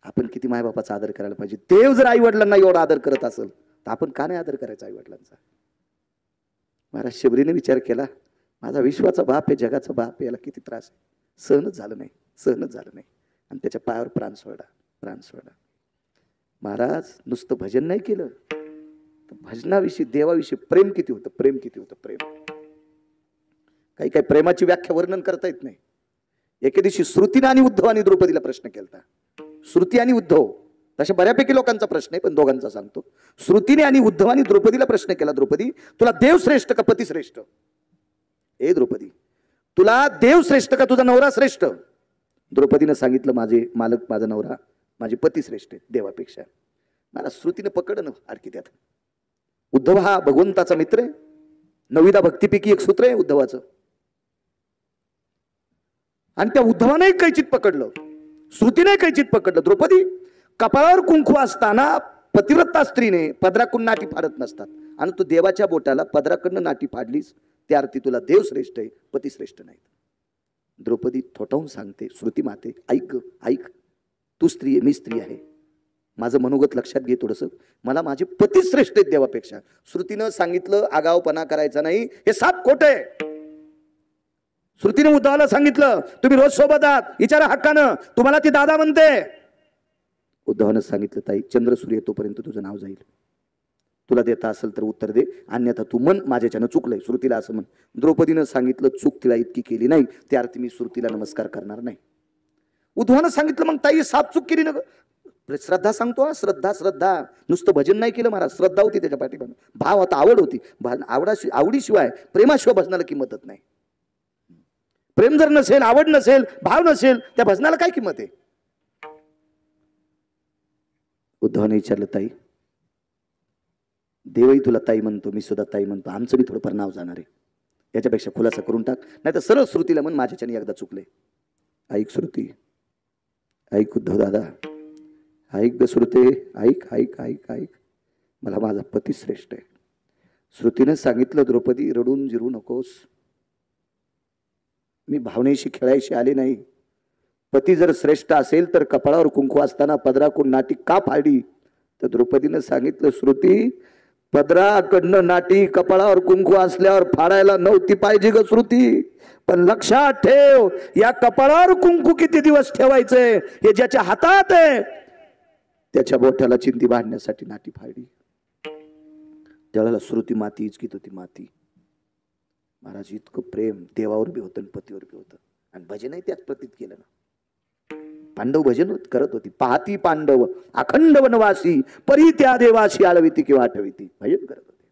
आपण किती मायबापाचा आदर करायला पाहिजे. देव जर आई वडिलांना एवढा आदर करत असेल तर आपण का नाही आदर करायचा आई वडिलांचा? महाराज शबरीने विचार केला, माझा विश्वाचा बाप आहे, जगाचा बाप आहे, याला किती त्रास आहे. सहनच झालं नाही आणि त्याच्या पायावर प्राण सोडा. महाराज नुसतं भजन नाही केलं तर भजनाविषयी देवाविषयी प्रेम किती होतं, प्रेम. काही प्रेमाची व्याख्या वर्णन करता येत नाही. एके दिवशी श्रुतीने आणि उद्धवाने द्रौपदीला प्रश्न केला. श्रुती आणि उद्धव तशा बऱ्यापैकी लोकांचा प्रश्न आहे, पण दोघांचा सांगतो. श्रुतीने आणि उद्धवाने द्रौपदीला प्रश्न केला, द्रौपदी तुला देव श्रेष्ठ का पती श्रेष्ठ? ए द्रौपदी, तुला देव श्रेष्ठ का तुझा नवरा श्रेष्ठ? द्रौपदीने सांगितलं, माझे मालक, माझा नवरा, माझे पती श्रेष्ठ आहे देवापेक्षा. मला श्रुतीने पकडलं आणखी त्यात. उद्धव हा भगवंताचा मित्र आहे, 9 भक्तीपैकी एक सूत्र आहे उद्धवाचं. आणि त्या उद्धवाने कैचित पकडलं, श्रुतीने कैचित पकडलं. द्रौपदी, कपाळावर कुंकू असताना पतिव्रता स्त्रीने पदराकडून नाटी फाडत नसतात, आणि तू देवाच्या बोटाला पदराकडनं नाटी फाडलीस, त्या अर्थी तुला देव श्रेष्ठ आहे, पती श्रेष्ठ नाही. द्रौपदी थोटावून सांगते, श्रुती माते ऐक, तू स्त्री आहे, मी स्त्री आहे, माझं मनोगत लक्षात घे थोडंसं, मला माझे पती श्रेष्ठ आहेत देवापेक्षा. श्रुतीनं सांगितलं आगावपणा करायचा नाही, हे साप खोट आहे. श्रुतीने उद्धवाला सांगितलं, तुम्ही रोज सोबत आहात, विचारा हक्कानं, तुम्हाला ती दादा म्हणते. उद्धवानं सांगितलं, ताई चंद्र सूर्य येतोपर्यंत तुझं नाव जाईल, तुला देता असेल तर उत्तर दे, अन्यथा तू मन माझ्याच्यानं चुकलंय, श्रुतीला असं म्हण. द्रौपदीनं सांगितलं, चूक तिला इतकी केली नाही, त्या अर्थी मी श्रुतीला नमस्कार करणार नाही. उद्धवानं सांगितलं, मग ताई साप चूक केली ना? श्रद्धा सांगतो, श्रद्धा नुसतं भजन नाही केलं महाराज, श्रद्धा होती त्याच्या पाठीमागे, भाव होता, आवड होती. आवडीशिवाय, प्रेमाशिवाय भजनाला किंमतच नाही. प्रेम जर नसेल, आवड नसेल, भाव नसेल, त्या भजनाला काय किंमत आहे? उद्धवाने विचारलं, ताई देवही तुला ताई म्हणतो, मी सुद्धा ताई म्हणतो, आमचं बी थोडंफार नाव जाणार आहे, याच्यापेक्षा खुलासा करून टाक, नाही तर सरळ श्रुतीला म्हण माझ्याच्याने एकदा चुकले. ऐक श्रुती, ऐक उद्धव दादा, ऐक ग श्रुते, ऐक, मला माझा पती श्रेष्ठ आहे. श्रुतीने सांगितलं, द्रौपदी रडून जिरू नकोस, मी भावनेशी खेळायशी आले नाही. पती जर श्रेष्ठ असेल तर कपाळावर कुंकू असताना पदराकडून नाटी का फाडली? तर द्रौपदीनं सांगितलं, श्रुती पदराकडनं नाटी कपाळावर कुंकू असल्यावर फाडायला नव्हती पाहिजे ग श्रुती, पण लक्षात ठेव, या कपाळावर कुंकू किती दिवस ठेवायचंय हे ज्याच्या हातात आहे त्याच्या बोटाला चिंती बांधण्यासाठी नाटी फाडली. त्यावेळेला श्रुती माती इचकीत होती, माती. महाराज इतकं प्रेम देवावर बी होतं आणि पतीवर बी होतं, आणि भजनही त्यात प्रतीत केलं ना. पांडव भजन करत होती, पाहती पांडव अखंड वनवासी, परी त्या देवाशी आळविती किंवा आठविती, भजन करत होते.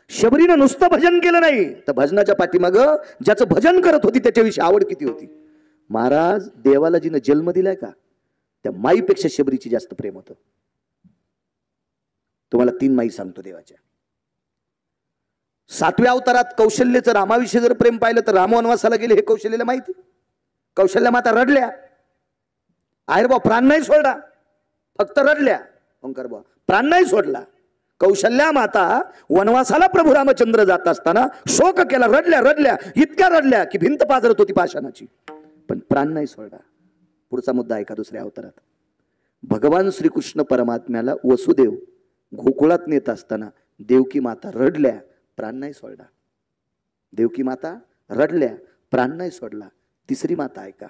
शबरीनं नुसतं भजन केलं नाही, तर भजनाच्या पाठीमाग ज्याचं भजन करत होती त्याच्याविषयी आवड किती होती. महाराज देवाला जिनं जन्म दिलाय का, त्या माईपेक्षा शबरीची जास्त प्रेम होतं. तुम्हाला 3 माई सांगतो देवाच्या. 7व्या अवतारात कौशल्याचं रामाविषयी जर प्रेम पाहिलं तर राम वनवासाला गेले हे कौशल्याला माहिती. कौशल्या माता रडल्या, आयर बा प्राण नाही सोडला, फक्त रडल्या. ओंकार बा प्राण नाही सोडला. कौशल्या माता वनवासाला प्रभू रामचंद्र जात असताना शोक केला, रडल्या, इतक्या रडल्या की भिंत पाजरत होती पाषाणाची, पण प्राण नाही सोडला. पुढचा मुद्दा ऐका. 2ऱ्या अवतारात भगवान श्रीकृष्ण परमात्म्याला वसुदेव गोकुळात नेत असताना देवकी माता रडल्या, प्राण नाही सोडला. देवकी माता रडल्या, प्राण नाही सोडला. तिसरी माता ऐका,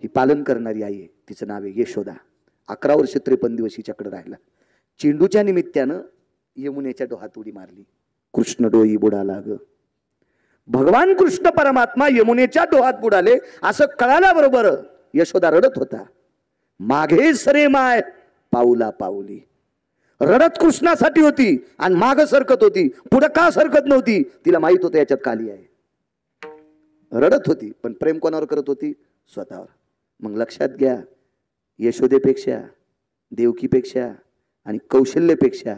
ही पालन करणारी आई आहे, तिचं नाव आहे यशोदा. 11 वर्ष 53 दिवस हिच्याकडे राहिला. चेंडूच्या निमित्तानं यमुनेच्या डोहात उडी मारली. कृष्ण डोई बुडाला ग. भगवान कृष्ण परमात्मा यमुनेच्या डोहात बुडाले असं कळाल्याबरोबर यशोदा रडत होता. मागे सरे माय पाऊला पाऊली. रडत कृष्णासाठी होती आणि माग सरकत होती. पुढे का सरकत नव्हती? तिला माहित होतं याच्यात काली आहे. रडत होती पण प्रेम कोणावर करत होती? स्वतःवर. मग लक्षात घ्या, यशोदेपेक्षा, देवकीपेक्षा आणि कौशल्यपेक्षा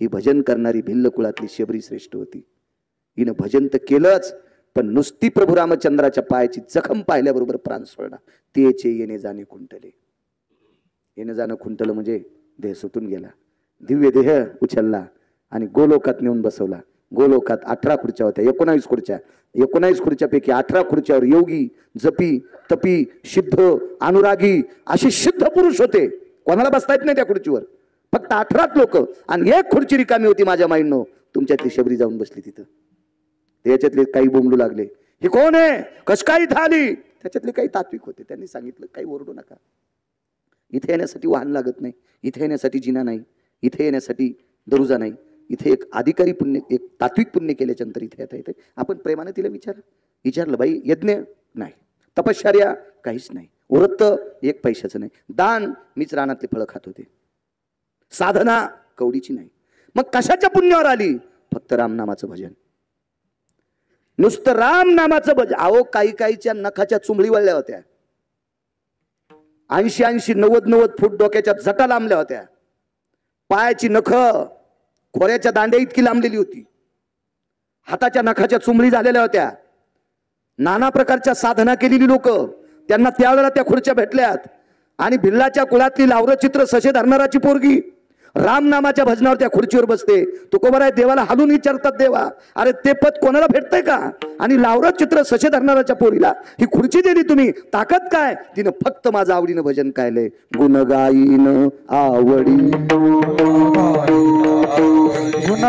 ही भजन करणारी भिल्ल कुळातली शबरी श्रेष्ठ होती. हिनं भजन तर केलंच, पण नुसती प्रभू रामचंद्राच्या पायाची जखम पाहिल्याबरोबर प्राण सोडला. तेचे येणे जाणे खुंटले. येणं जाणं खुंटलं म्हणजे देह सुटून गेला. दिव्य देह उचलला आणि गोलोकात नेऊन बसवला. गोलोकात 18 खुर्च्या होत्या, 19 खुर्च्या. 19 खुर्च्यापैकी 18 खुर्च्यावर योगी, जपी, तपी, सिद्ध, अनुरागी असे सिद्ध पुरुष होते. कोणाला बसता येत नाही त्या खुर्चीवर, फक्त 18 लोक. आणि एक खुर्ची रिकामी होती माझ्या माईंनो. तुमच्यातली शबरी जाऊन बसली तिथं. त्याच्यातले काही बोंबलू लागले, हे कोण आहे, कस काय इथं आली? त्याच्यातले काही तात्विक होते, त्यांनी सांगितलं काही ओरडू नका. इथे येण्यासाठी वाहन लागत नाही, इथे येण्यासाठी जिना नाही, इथे येण्यासाठी दरुजा नाही. इथे एक अधिकारी पुण्य, एक तात्विक पुण्य केल्याच्या नंतर इथे येता येते. आपण प्रेमाने तिला विचारलं, बाई यज्ञ नाही, तपश्चर्या काहीच नाही, व्रत 1 पैशाचं नाही, दान मीच रानातले फळं खात होते, साधना कवडीची नाही. मग कशाच्या पुण्यावर आली? फक्त रामनामाचं भजन. नुसतं राम नामाचं भजन. अहो काहीच्या नखाच्या चुंबळी वळल्या होत्या. 80-80, 90-90 फूट डोक्याच्या जटा लांबल्या होत्या. पायाची नख खोऱ्याच्या दांड्या इतकी लांबलेली होती. हाताच्या नखाच्या चुंबळी झालेल्या होत्या. नाना प्रकारच्या साधना केलेली लोक, त्यांना त्यावेळेला त्या खुर्च्या भेटल्यात. आणि भिल्लाच्या कुळातली लावरं चित्र सशे धरणाराची पोरगी राम नामाच्या भजनावर त्या खुर्चीवर बसते. तुकोबराय देवाला हालून विचारतात, देवा अरे ते पद कोणाला भेटतंय का? आणि लावरं चित्र सशे धरणाराच्या पोरीला ही खुर्ची दिली तुम्ही, ताकद काय? तिनं फक्त माझं आवडीनं भजन गायलंय. गुण गाईन आवडी, गुण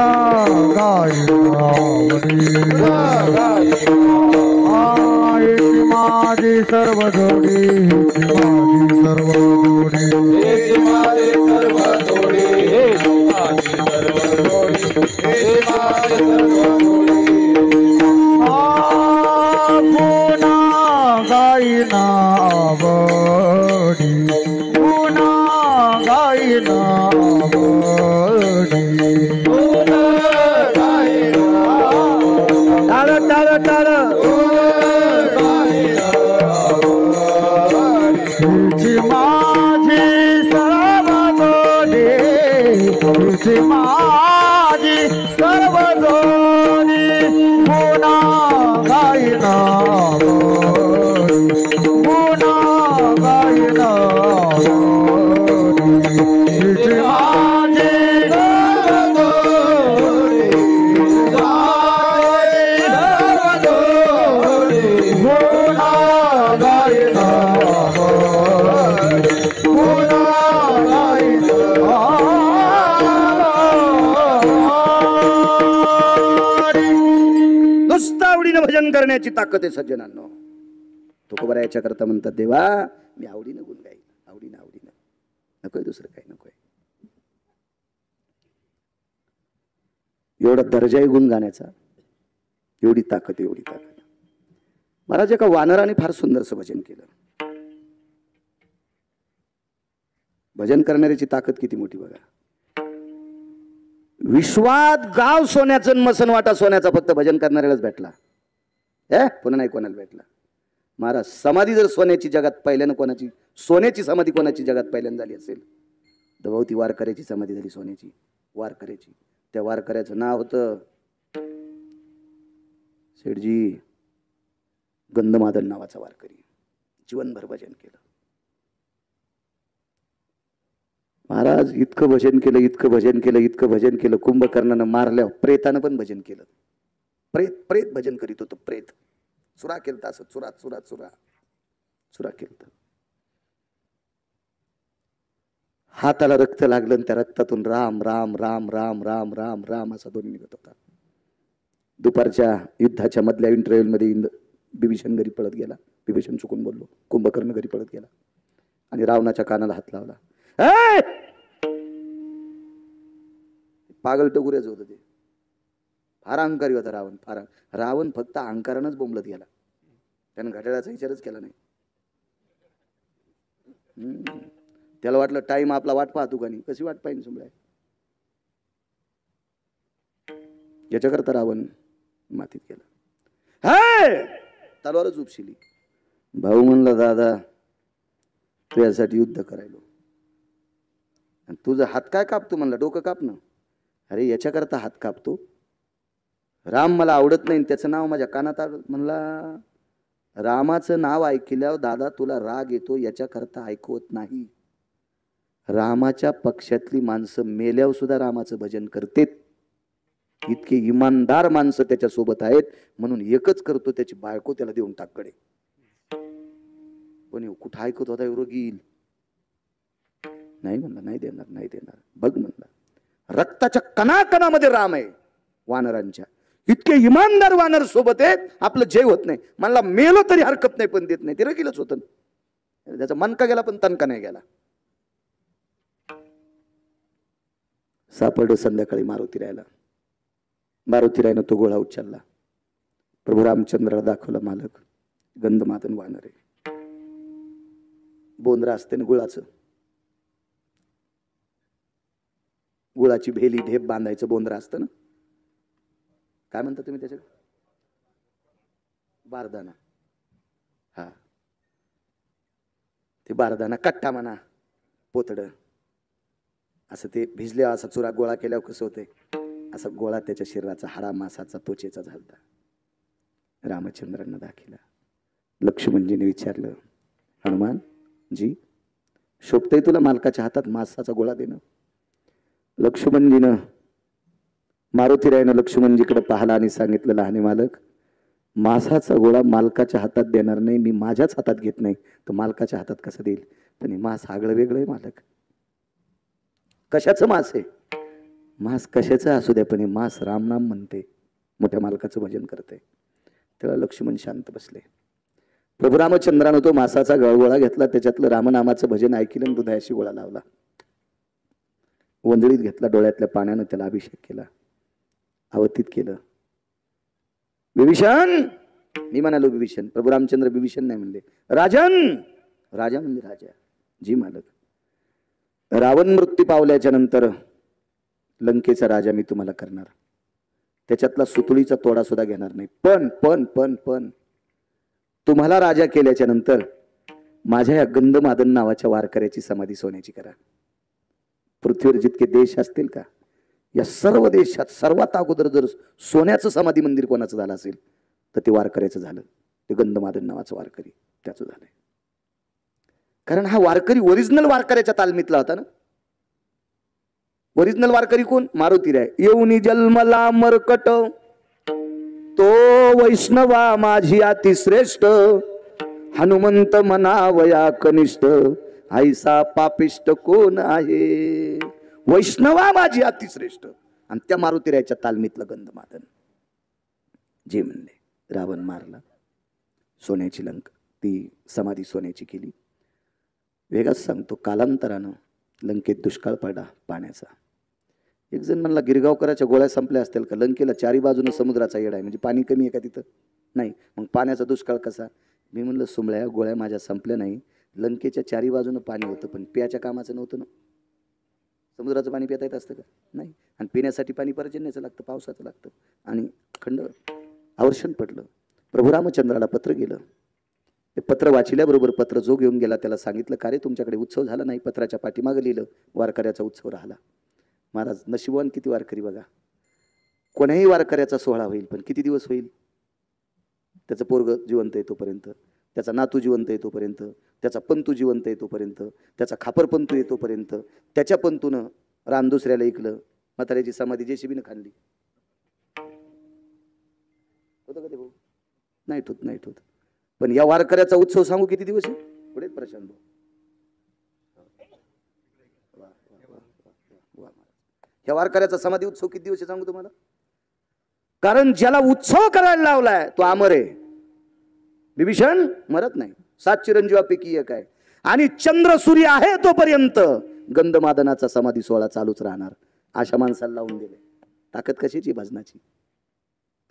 माझी सर्व जोडी, सर्व जोडी, सर्व जोडी, गुणा गाईना आवडी, गुणा गाईना आवडी, टाळ टाळ टाळ माझी सर्व जोडी, माझी सर्व जोडी, गुणा गाईना गुणा गाईना भजन करण्याची ताकद आहे सज्जनांनो. तुकोबरायाच्या करता म्हणतात, देवा मी आवडीनं गुण गाईल, आवडीनं आवडीनं, नकोय दुसरं काही नकोय. एवढा दर्जा आहे गुण गाण्याचा, एवढी ताकद, एवढी ताकद. महाराज एका वानराने फार सुंदरसं भजन केलं. भजन करणाऱ्याची ताकद किती मोठी बघा. विश्वात गाव सोन्याचं, मसनवाटा सोन्याचा फक्त भजन करणाऱ्यालाच भेटला, पुन्हा नाही कोणाला भेटला. महाराज समाधी जर सोन्याची जगात पहिल्यानं कोणाची, सोन्याची समाधी कोणाची जगात पहिल्यांदा झाली असेल, दभावती वारकऱ्याची समाधी झाली, सोन्याची वारकऱ्याची. त्या वारकऱ्याचं नाव होतं शेठजी गंधमादन नावाचा वारकरी. जीवनभर भजन केलं महाराज. इतकं भजन केलं, इतकं भजन केलं, इतकं भजन केलं, कुंभकर्णानं मारल्या प्रेतानं पण भजन केलं. प्रेत भजन करीत होतं. प्रेत चुरा केलता, असं चुरा चुरा चुरा चुरा केलता. हाताला रक्त लागलं आणि त्या रक्तातून राम राम राम राम राम राम राम असा ध्वनी निघत होता. दुपारच्या युद्धाच्या मधल्या इंटरव्ह्यू मध्ये बिभीषण घरी पळत गेला. बिभीषण चुकून बोललो, कुंभकर्ण घरी पळत गेला आणि रावणाच्या कानाला हात लावला. पागल टगुऱ्याच होत ते. फार अहंकारी होता रावण, फार. रावण फक्त अहंकारानंच बोंबलत गेला, त्यानं घड्याळाचा विचारच केला नाही. त्याला वाटलं टाइम आपला वाट पाहतो का नाही, कशी वाट पाहिजे सुमळ्या. याच्याकरता रावण मातीत गेला. तलवारच उपशिली. भाऊ म्हणला दादा तुझ्यासाठी युद्ध करायलो, आणि तुझा हात काय कापतो म्हणला, डोकं काप ना. अरे याच्याकरता हात कापतो, राम मला आवडत नाही त्याचं नाव माझ्या कानात आलं. म्हणला रामाचं नाव ऐकल्यावर दादा तुला राग येतो, याच्याकरता ऐकवत नाही. रामाच्या पक्षातली माणसं मेल्यावर सुद्धा रामाचं भजन करतेत. इतके इमानदार माणसं त्याच्या सोबत आहेत, म्हणून एकच करतो, त्याची बायको त्याला देऊन टाककडे. पण कुठं ऐकत होता रोगील. नाही म्हणला, नाही देणार, नाही देणार. बघ म्हणला, रक्ताच्या कणाकणामध्ये राम आहे वानरांच्या. इतके इमानदार वानर सोबत आहेत, आपलं जय होत नाही. म्हणला मेलो तरी हरकत नाही, पण देत नाही. ते रगीलच होतं. त्याचा मनका गेला पण तनका नाही गेला. सापडलो संध्याकाळी मारुतीरायला. मारुतीरायनं तो गोळा उचलला, प्रभू रामचंद्राला दाखवला. मालक गंधमादन वानर आहे. बोंद्रा असते ना गुळाचं, गुळाची भेली ढेप बांधायचं बोंद्रा असतं ना, काय म्हणता तुम्ही त्याच्याकडे, बारदाना. हा ते बारदाना, कट्टा म्हणा, पोतड. असं ते भिजल्या असा चुरा गोळा केल्यावर कसं होते, असा गोळा त्याच्या शरीराचा, हाडा मासाचा, त्वचेचा झालता. रामचंद्रांना दाखिला. लक्ष्मणजीने विचारलं, हनुमान जी शोभतय तुला मालकाच्या हातात मासाचा गोळा देणं. लक्ष्मणजीनं, मारुतीरायनं लक्ष्मणजीकडे पाहिला आणि सांगितलं, लहाने मालक, मासाचा गोळा मालकाच्या हातात देणार नाही, मी माझ्याच हातात घेत नाही, तर मालकाच्या हातात कसं देईल. पण हे मास आगळं वेगळं आहे मालक. कशाचं मास आहे, मास कशाचं असू द्या, पण हे मास रामनाम म्हणते, मोठ्या मालकाचं भजन करते. तेव्हा लक्ष्मण शांत बसले. प्रभू रामचंद्रानं तो मासाचा गळगोळा घेतला, त्याच्यातलं रामनामाचं भजन ऐकलं आणि हृदयाशी गोळा लावला. वंदळीत घेतला, डोळ्यातल्या पाण्यानं त्याला अभिषेक केला, अवतीत केलं. विभीषण, मी म्हणालो विभीषण, प्रभू रामचंद्र विभीषण नाही म्हणले, राजन. राजा म्हणजे राजा. जी मालक. रावण मृत्यू पावल्याच्या नंतर लंकेचा राजा मी तुम्हाला करणार, त्याच्यातला सुतळीचा तोडा सुद्धा घेणार नाही. पण पण पण पण तुम्हाला राजा केल्याच्या नंतर माझ्या या गंधमादन नावाच्या वारकऱ्याची समाधी सोन्याची करा. पृथ्वीवर जितके देश असतील का, या सर्व देशात सर्वात अगोदर जर सोन्याचं समाधी मंदिर कोणाचं झालं असेल तर ते वारकऱ्याचं झालं. ते गंधमादन नावाचं वारकरी त्याचं झालंय. कारण हा वारकरी ओरिजिनल वारकऱ्याच्या तालमीतला होता ना. ओरिजिनल वारकरी कोण, मारुतीराय. येऊनी जन्मला मरकट तो वैष्णवा माझी अतिश्रेष्ठ, हनुमंत मनावया कनिष्ठ, ऐसा पापिष्ट कोण आहे. वैष्णवा माझी अतिश्रेष्ठ, आणि त्या मारुतीरायच्या तालमीतलं गंधमादन. जे म्हणले रावण मारला, सोन्याची लंका, ती समाधी सोन्याची केली. वेगळाच सांगतो, कालांतरानं लंकेत दुष्काळ पडला पाण्याचा. एक जण म्हणला गिरगावकराच्या गोळ्या संपल्या असतील का, लंकेला चारी बाजूने समुद्राचा येडा आहे, म्हणजे पाणी कमी आहे का तिथं, नाही, मग पाण्याचा दुष्काळ कसा. मी म्हणलं सुंबळ्या, गोळ्या माझ्या संपल्या नाही, लंकेच्या चारी बाजूनं पाणी होतं, पण प्याच्या कामाचं नव्हतं ना. समुद्राचं पाणी पिता येत असतं का, नाही. आणि पिण्यासाठी पाणी पर्जन्याचं लागतं, पावसाचं लागतं. आणि खंड आवर्षण पडलं. प्रभू रामचंद्राला पत्र गेलं. ते पत्र वाचिल्याबरोबर पत्र जो घेऊन गेला त्याला सांगितलं, का रे तुमच्याकडे उत्सव झाला नाही. पत्राच्या पाठीमागं लिहिलं, वारकऱ्याचा उत्सव राहिला. महाराज नशिबवान किती वारकरी बघा. कोण्याही वारकऱ्याचा सोहळा होईल, पण किती दिवस होईल. त्याचं पोरग जिवंत आहे तोपर्यंत, त्याचा नातू जिवंत आहे तोपर्यंत, त्याचा पंतू जिवंत आहे तोपर्यंत, त्याचा खापर पंतू येतोपर्यंत, त्याच्या पंतूनं रान दुसऱ्याला ऐकलं, म्हाताऱ्याची समाधी जेसीबीनं खाल्ली. होतं का ते भाऊ, नाही होत, नाही होत. पण या वारकऱ्याचा उत्सव सांगू किती दिवस आहे. पुढे प्रशांत भाऊ, ह्या वारकऱ्याचा समाधी उत्सव किती दिवस आहे सांगू तुम्हाला? कारण ज्याला उत्सव करायला लावलाय तो अमर आहे. विभीषण मरत नाही, 7 चिरंजीवापैकी एक आहे. आणि चंद्र सूर्य आहे तोपर्यंत गंधमादनाचा समाधी सोहळा चालूच राहणार. अशा माणसाला लावून दिले. ताकद कशाची? भजनाची.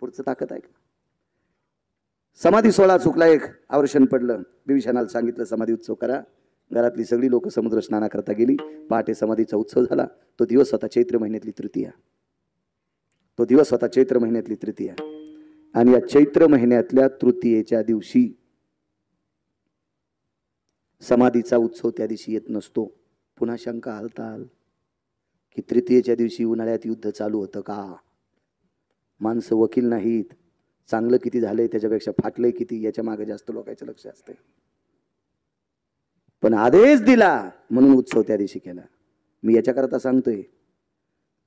पुढचं ताकद आहे का? समाधी सोहळा चुकला, एक आवर्षण पडलं. विभीषणाला सांगितलं समाधी उत्सव करा. घरातली सगळी लोक समुद्र स्नानाकरता गेली. पहाटे समाधीचा उत्सव झाला. तो दिवस होता चैत्र महिन्यातली तृतीया. तो दिवस होता चैत्र महिन्यातली तृतीया. आणि या चैत्र महिन्यातल्या तृतीयेच्या दिवशी समाधीचा उत्सव त्या दिवशी येत नसतो. पुन्हा शंका हालताल की तृतीयेच्या दिवशी उन्हाळ्यात युद्ध चालू होतं का? माणसं वकील नाहीत. चांगलं किती झालंय त्याच्यापेक्षा फाटलंय किती याच्या मागे जास्त लोकांचं लक्ष असते. पण आदेश दिला म्हणून उत्सव त्या दिवशी केला. मी याच्याकरता सांगतोय,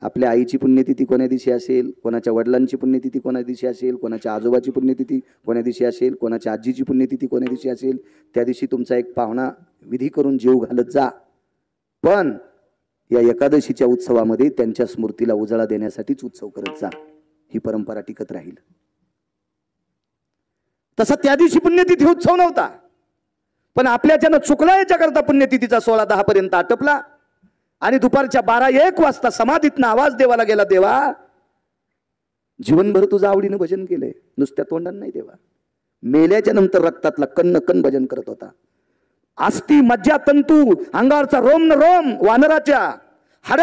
आपल्या आईची पुण्यतिथी कोण्या दिवशी असेल, कोणाच्या वडिलांची पुण्यतिथी कोण्या दिवशी असेल, कोणाच्या आजोबाची पुण्यतिथी कोण्या दिवशी असेल, कोणाच्या आजीची पुण्यतिथी कोण्या दिवशी असेल, त्या दिवशी तुमचा एक पाहुणा विधी करून जेव घालत जा. पण या एकादशीच्या उत्सवामध्ये त्यांच्या स्मृतीला उजाळा देण्यासाठीच उत्सव करत जा. ही परंपरा टिकत राहील. तसा त्या दिवशी पुण्यतिथी उत्सव नव्हता, पण आपल्याच्यानं चुकला याच्याकरता पुण्यतिथीचा 16-10 पर्यंत आटपला. आणि दुपारच्या 12-1 वाजता समाधीतनं आवाज देवाला गेला, देवा जीवनभर तुझं आवडीनं भजन केलंय, नुसत्या तोंडानं नाही देवा. मेल्याच्या नंतर रक्तातला कण कण भजन करत होता. आस्ती मज्जा तंतू अंगावरचा रोम न रोम वानराच्या हाड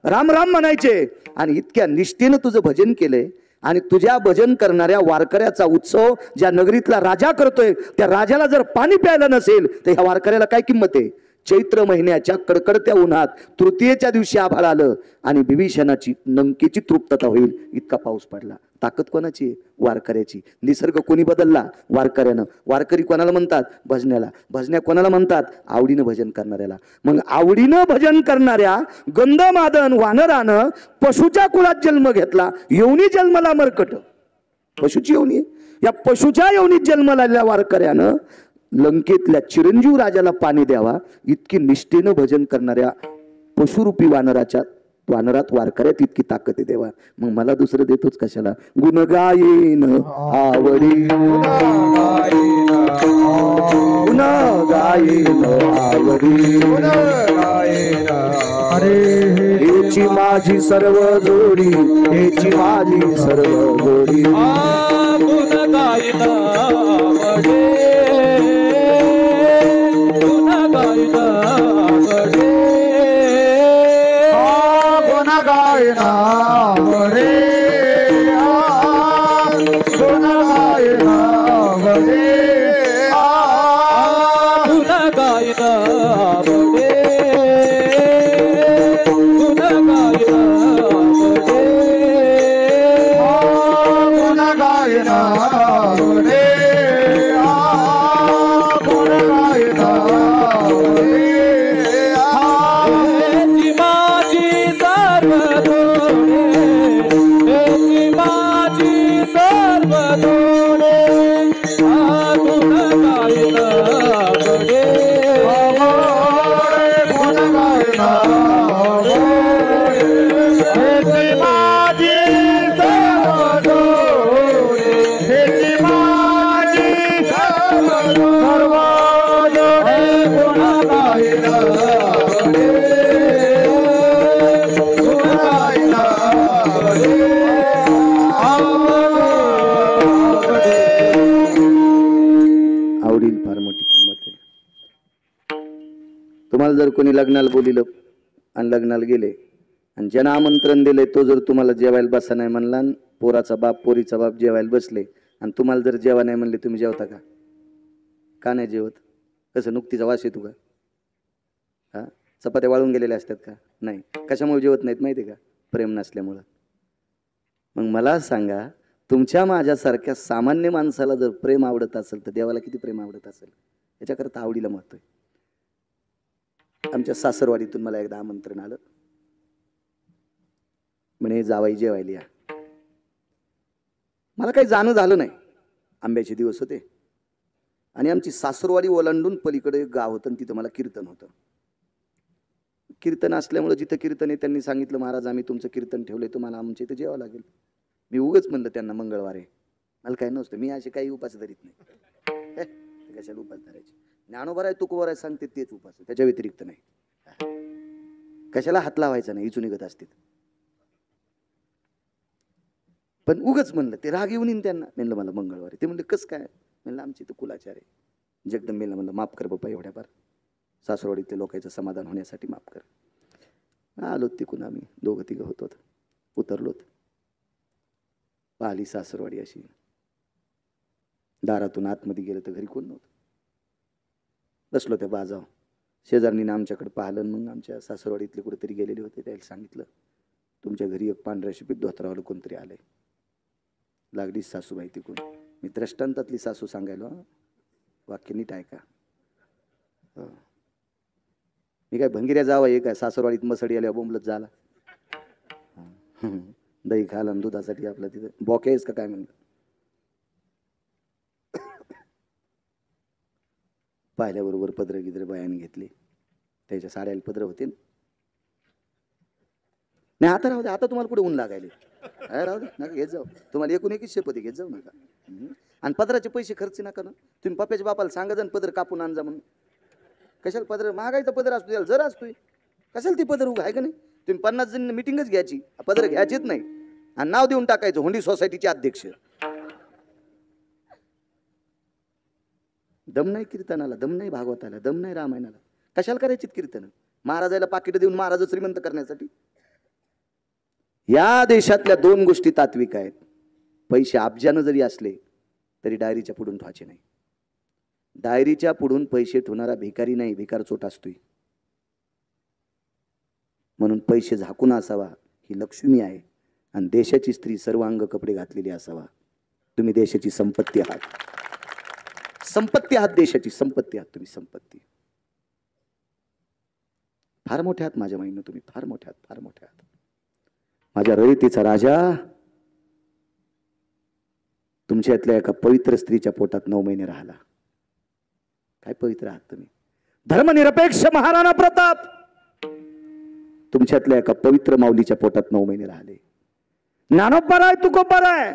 राम राम म्हणायचे. आणि इतक्या निष्ठेनं तुझं भजन केलंय. आणि तुझ्या भजन करणाऱ्या वारकऱ्याचा उत्सव ज्या नगरीतला राजा करतोय त्या राजाला जर पाणी प्यायला नसेल तर ह्या वारकऱ्याला काय किंमत आहे? चैत्र महिन्याच्या कडकडत्या उन्हात तृतीयेच्या दिवशी आभाळ आलं आणि विभीषणाची नंकेची तृप्तता होईल इतका पाऊस पडला. ताकद कोणाची? वारकऱ्याची. निसर्ग कोणी बदलला? वारकऱ्यानं. वारकरी कोणाला म्हणतात? भजण्याला. भजन्या कोणाला म्हणतात? आवडीनं भजन करणाऱ्याला. मग आवडीनं भजन करणाऱ्या गंधमादन वानरानं पशुच्या कुळात जन्म घेतला. योनी जन्मला मरकट, पशुची योनी. या पशुच्या योनीत जन्मलेल्या वारकऱ्यानं लंकेतल्या चिरंजीव राजाला पाणी द्यावा इतकी निष्ठेनं भजन करणाऱ्या पशुरूपी वानरात वारकऱ्यात इतकी ताकद आहे देवा. मग मला दुसरं देतोच कशाला? गुण गायेन आवडी, गुण गायेन आवडी, अरे हेची माझी सर्व जोडी, हेची माझी सर्व जोडी. गुण गायन आवडे, जर कोणी लग्नाला बोलिलं आणि लग्नाला गेले आणि ज्यांना आमंत्रण दिले तो जर तुम्हाला जेवायला बसा नाही म्हणला, पोराचा बाप पोरीचा बाप जेवायला बसले आणि तुम्हाला जर जेवा नाही म्हणले, तुम्ही जेवता का? का नाही जेवत? कसं नुकतीचा वास येतो का? हा, चपात्या वाळून गेलेल्या असतात का? नाही. कशामुळे जेवत नाहीत माहिती आहे का? प्रेम नसल्यामुळं. मग मला सांगा, तुमच्या माझ्यासारख्या सामान्य माणसाला जर प्रेम आवडत असेल तर देवाला किती प्रेम आवडत असेल? याच्याकरता आवडीला महत्व आहे. आमच्या सासरवाडीतून मला एकदा आमंत्रण आलं, म्हणे जावाई जेवायला या. मला काही जाणं झालं नाही, आंब्याचे दिवस होते आणि आमची सासरवाडी ओलांडून पलीकडे एक गाव होतं आणि तिथं मला कीर्तन होतं. कीर्तन असल्यामुळे जिथं कीर्तन आहे त्यांनी सांगितलं महाराज आम्ही तुमचं कीर्तन ठेवलंय तुम्हाला आमच्या इथं जेवावं लागेल. मी उगच म्हणलं त्यांना मंगळवार आहे. मला काय नसतं, मी असे काही उपास धरीत नाही. कशाला उपास धरायचे? ज्ञानोबर आहे तुकोबर आहे सांगते तेच उपास, त्याच्या व्यतिरिक्त नाही. कशाला हात लावायचा नाही, इचू निघत असतील. पण उगच म्हणलं ते राग येऊन येईन त्यांना. म्हणलं मला मंगळवार आहे. ते म्हणले कस काय? म्हणलं आमची इथं कुलाचार आहे. जगदंबेला म्हणलं माफ कर बाप्पा एवढ्या बार, सासरवाडीतल्या लोकांचं समाधान होण्यासाठी माफ कर. आलोत तिकून आम्ही दोघं तिघं होतो, उतरलोत. पाहिली सासरवाडी अशी. दारातून आतमध्ये गेलं तर घरी कोण नव्हतं. बसलो त्या बाजाव. शेजारणीने आमच्याकडे पाहिलं. मग आमच्या सासरवाडीतले कुठेतरी गेलेले होते, त्याला सांगितलं तुमच्या घरी एक पांढऱ्या शिपीत धोतरावाला कोणतरी आलंय. लागली सासूबाई तिकून. मी दृष्टांतातली सासू सांगायलो, वाक्य नीट ऐका. मी काय भंगिऱ्या जावं हे काय सासरवाडीत मसडी आल्या बोंबलत झाला. दही खायला आणि दुधासाठी आपलं तिथं बॉके आहेस का काय म्हणलं. पाहिल्याबरोबर पदर गिद्र बायाने घेतले. त्याच्या साड्याला पदर होते नाही. आता राहू दे, आता तुम्हाला कुठे ऊन लागायले. राहू दे नका घेत जाऊ. तुम्हाला एकूण एकच शेपती घेत जाऊ नका. आणि पदराचे पैसे खर्च नका ना. तुम्ही पप्प्याच्या बापाला सांगा जण पदर कापून आणजा म्हणून. कशाला पदर महागायचा पदर असतो त्याला जर असतोय. कशाला ती पदर उगा आहे का नाही. तुम्ही 50 जण मिटिंगच घ्यायची, पदर घ्यायचीच नाही आणि नाव देऊन टाकायचं हुंडी सोसायटीचे अध्यक्ष. दम नाही कीर्तनाला, दम नाही भागवताला, दम नाही रामायणाला. कशाला करायची कीर्तन? महाराजाला पाकिट देऊन महाराज श्रीमंत करण्यासाठी. या देशातल्या 2 गोष्टी तात्विक आहेत. पैसे अब्जानं जरी असले तरी डायरीच्या पुढून ठेवायचे नाही. डायरीच्या पुढून पैसे ठेवणारा भिकारी नाही, भिकार चोट असतोय. म्हणून पैसे झाकून असावा, ही लक्ष्मी आहे. आणि देशाची स्त्री सर्वांग कपडे घातलेली असावा. तुम्ही देशाची संपत्ती आहात. संपत्ती आहात, देशाची संपत्ती आहात तुम्ही. संपत्ती फार मोठे आहात माझ्या माईनं तुम्ही. फार मोठे आहात, फार मोठे आहात. माझ्या रयतेचा राजा तुमच्यातल्या एका पवित्र स्त्रीच्या पोटात 9 महिने राहिला. काय पवित्र आहात तुम्ही. धर्मनिरपेक्ष महाराणा प्रताप तुमच्यातल्या एका पवित्र माऊलीच्या पोटात 9 महिने राहिले. ज्ञानोबराय तुकोबराय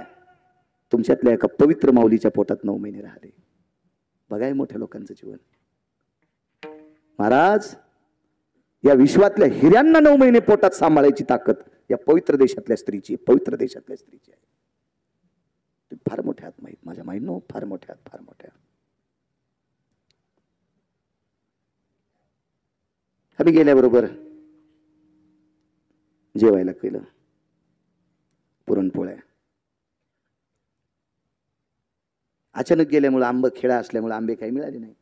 तुमच्यातल्या एका पवित्र माऊलीच्या पोटात 9 महिने राहिले. बघाय मोठ्या लोकांचं जीवन. महाराज या विश्वातल्या हिऱ्यांना 9 महिने पोटात सांभाळायची ताकद या पवित्र देशातल्या स्त्रीची, पवित्र देशातल्या स्त्रीची आहे. तुम्ही फार मोठे आहात माहीत माझ्या माहीत. फार मोठे आहात, फार मोठे आहात. आम्ही गेल्याबरोबर जेवायला केलं. पुरणपोळ्या. अचानक गेल्यामुळे आंबा खेळा असल्यामुळे आंबे काही मिळाले नाही.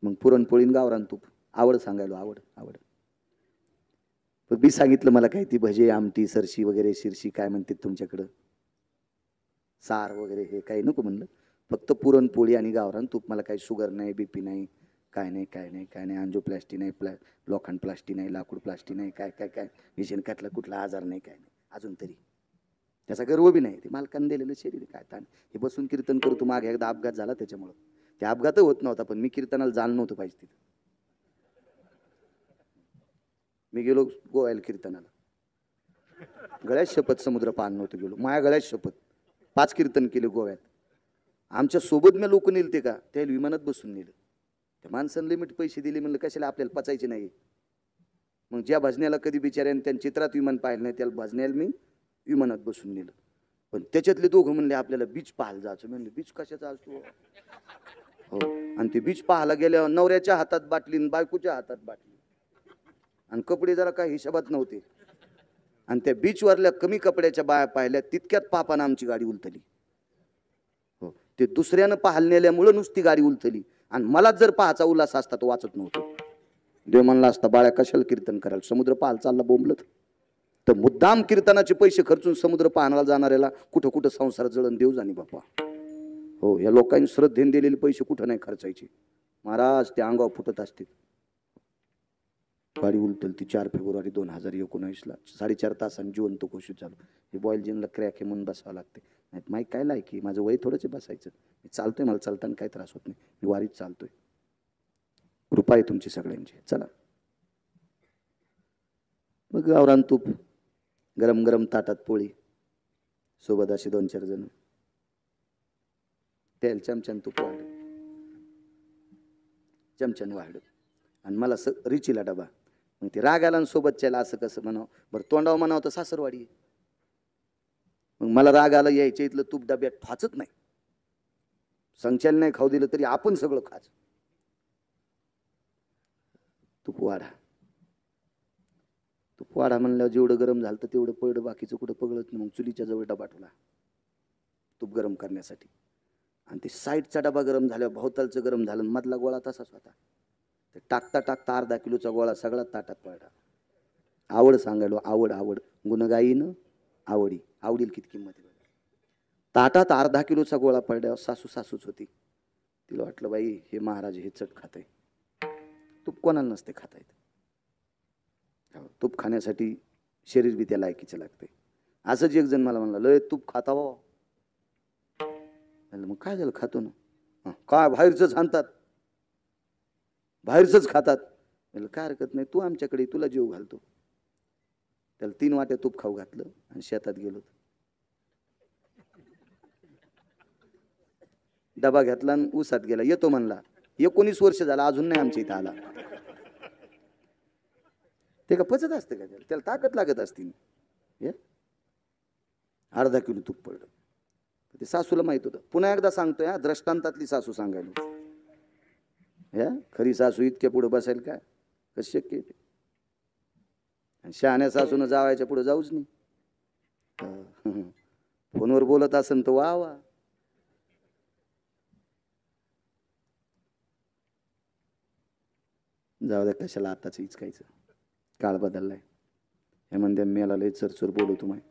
मग पुरणपोळीन गावरान तूप. आवड सांगायलो, आवड आवड. मी सांगितलं मला काही ती भजे आमटी सरशी वगैरे शिरशी काय म्हणते तुमच्याकडं, सार वगैरे हे काही नको म्हणलं. फक्त पुरणपोळी आणि गावरान तूप. मला काही शुगर नाही, बीपी नाही, काय नाही काय नाही काय नाही. अंजोप्लास्टी नाही, लोखंड प्लास्टी नाही, लाकूड प्लास्टी नाही, काय काय काय विषय काटला कुठला आजार नाही, काय नाही अजून तरी. त्याचा गर्व बी नाही. ते मालकाने दिलेलं शरीर काय ताण. हे बसून कीर्तन करतो. मागे एकदा अपघात झाला त्याच्यामुळं. ते अपघात होत नव्हता पण मी कीर्तनाला जाणं नव्हतं पाहिजे तिथं. मी गेलो गोव्याला कीर्तनाला. गळ्यात शपथ समुद्र पान नव्हतं गेलो. माया गळ्यात शपथ. 5 कीर्तन केले गोव्यात. आमच्या सोबत मी लोक नेल ते का त्याला विमानात बसून नेलं. त्या माणसानं लिमिट पैसे दिले. म्हणलं कशाला आपल्याला पचायचे नाही. मग ज्या भजण्याला कधी बिचाऱ्याने त्यांच्या चित्रात विमान पाहिलं नाही त्याला भजण्याला मी विमानात बसून नेलं. पण त्याच्यातले दोघं म्हणले आपल्याला बीच पाहायला जायचं. म्हणलं बीच कशाचा असतो हो. आणि ते बीच पाहायला गेल्यावर नवऱ्याच्या हातात बाटली आणि बायकोच्या हातात बाटली आणि कपडे जरा काही हिशोबात नव्हते. आणि त्या बीचवरल्या कमी कपड्याच्या बाया पाहिल्या तितक्यात पापानं आमची गाडी उलटली. हो. ते दुसऱ्यानं पाहायला नेल्यामुळं नुसती गाडी उलटली. आणि मला जर पाहायचा उल्हास असता तो वाचत नव्हतो. देव म्हणला असता बाळ्या कशाला कीर्तन करायला, समुद्र पाहायला चालला बोंबलत. तर मुद्दाम कीर्तनाचे पैसे खर्चून समुद्र पाहण्याला जाणाऱ्याला कुठं कुठं संसार जळण देव जाणे बापा. हो. या लोकांनी श्रद्धेने दिलेले पैसे कुठं नाही खर्चायचे महाराज. ते अंगावर फुटत असते. गाडी उलटल ती 4 फेब्रुवारी 2019ला 4.5 तासांनी जिवंत घोषित झालो. हे बॉईल जिनला क्रॅक आहे म्हणून बसावं लागते. नाही माहीत काय लायकी माझं वय थोडंच बसायचं. मी चालतोय, मला चालताना काही त्रास होत नाही. मी वारीत चालतोय. कृपा आहे तुमची सगळ्यांची. चला. मग गावरान तूप, गरम गरम ताटात पोळी, सोबत असे 2-4 जण, तेल चमच्यान तूप वाढ, चमच्यान वाढ, आणि मला रिचीला डबा. मग ते राग आला सोबतच्याला असं कसं म्हणावं, बरं तोंडावं म्हणावं तर सासरवाडी. मग मला राग आला, यायच्या इथलं तूप डब्यात ठोचत नाही, संचाल नाही खाऊ दिलं तरी आपण सगळं खाच. तूप वाढा, तूप वाढा म्हणल्यावर जेवढं गरम झालं तर तेवढं पडलं, बाकीचं कुठं पगळत नाही. मग चुलीच्या जवळ डबा ठेवला तूप गरम करण्यासाठी, आणि ते साईडचा डबा गरम झाल्यावर भोवतालचं गरम झालं, मधला गोळा तसाच होता. ते टाकता टाकता अर्धा किलोचा गोळा सगळा ताटात पडला. आवड सांगायलो, आवड आवड, गुणगाईनं आवडी, आवडील किती किंमत आहे. ताटात अर्धा किलोचा गोळा पडल्यावर सासूच होती. तिला वाटलं बाई हे महाराज हे चट खाते. तूप कोणाला नसते खाता येत. तूप खाण्यासाठी शरीर बी त्या लायकीचं लागते. असंच एक जण मला म्हणला, लय तूप खाता हो. मग काय झालं, खातो ना. काय बाहेरच आणतात, बाहेरच खातात. काय हरकत नाही, तू आमच्याकडे तुला जीव घालतो. त्याला 3 वाट्या तूप खाऊ घातलं आणि शेतात गेलो. डबा घेतला आणि ऊसात गेला. येतो म्हणला, 19 वर्ष झाला अजून नाही आमच्या इथं आला. ते का पचत असते का, त्याला ताकद लागत असती. अर्धा किलो तूप पडलं. ते सासूला माहित होतं. पुन्हा एकदा सांगतोय, हा दृष्टांतातली सासू सांगायला. खरी सासू इतक्या पुढे बसायला काय, कसं शक्य आहे ते. आणि शहाण्या सासून जावायच्या पुढे जाऊच नाही. फोनवर बोलत असन तर वा वा. जाऊ द्या, कशाला आताच इचकायचं, काळ बदललाय. हे म्हणते मेला लय चरचर बोलू तुम्हाला.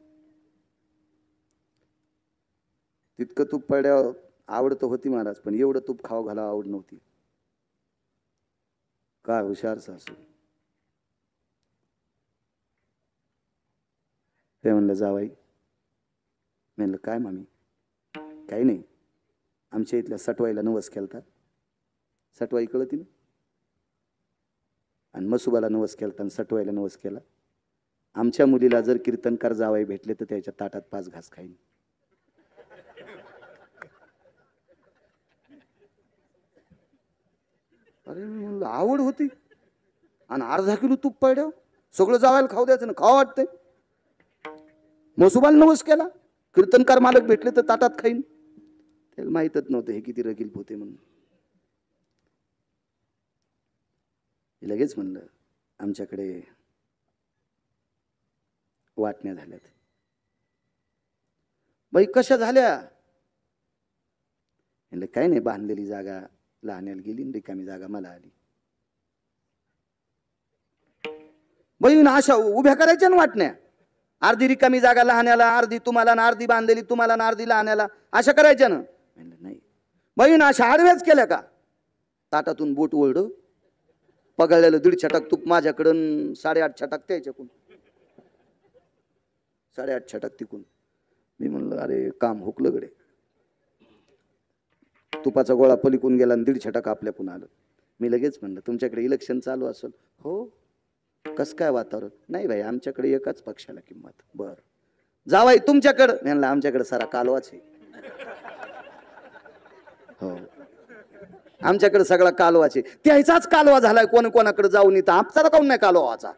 तितकं तूप पड्यावर आवड तर होती महाराज, पण एवढं तूप खाऊ घाला आवड नव्हती. काय हुशार सासू. ते म्हणलं जावाई. म्हणलं काय मामी. काही नाही, आमच्या इथल्या सटवाईला नवस केलता. सटवाई कळती ना, आणि मसुबाला नवस केलता आणि सटवाईला नवस केला. आमच्या मुलीला जर कीर्तनकार जावाई भेटले तर त्याच्या ताटात 5 घास खाईन. अरे म्हणलं आवड होती, आणि अर्धा किलो तूप पड्याव सगळं जावायला खाऊ द्यायचं ना, खाऊ वाटतंय. मसुबाला नवस केला, कीर्तनकार मालक भेटले तर ताटात खाईन. त्याला माहीतच नव्हतं हे किती रगील होते म्हणून. लगेच म्हणलं आमच्याकडे वाटण्या झाल्यात. बाई कशा झाल्या. म्हणलं काय नाही, बांधलेली जागा लहान्याला गेली, रिकामी जागा मला आली. बाई अशा उभ्या करायच्या ना वाटण्या, अर्धी रिकामी जागा लहान्याला, अर्धी तुम्हाला, ना अर्धी बांधलेली तुम्हाला, ना अर्धी लहान्याला, अशा करायच्या ना. म्हणलं नाही. बाई अशा आडव्याच केल्या का. ताटातून बोट ओढ, पगळलेलं 1.5 छटाक तूप माझ्याकडं, 8.5 छटाक त्याच्याकडून, 8.5 छटाक तिकून. मी म्हणलं अरे काम हुकलं गडे. तुपाचा गोळा पलिकून गेला आणि 1.5 छटाक आपल्याकडून आलं. मी लगेच म्हणलं तुमच्याकडे इलेक्शन चालू असेल. हो. कस काय वातावरण. नाही भाई आमच्याकडे एकाच पक्षाला किंमत. बर जावाई तुमच्याकडं. म्हणलं आमच्याकडे सारा कालवाच आहे. हो आमच्याकडे सगळा कालवाचे. त्याचाच कालवा झालाय. कोण कोणाकडे जाऊन येतं. आपल्याला काऊन नाही कालवा व्हायचा.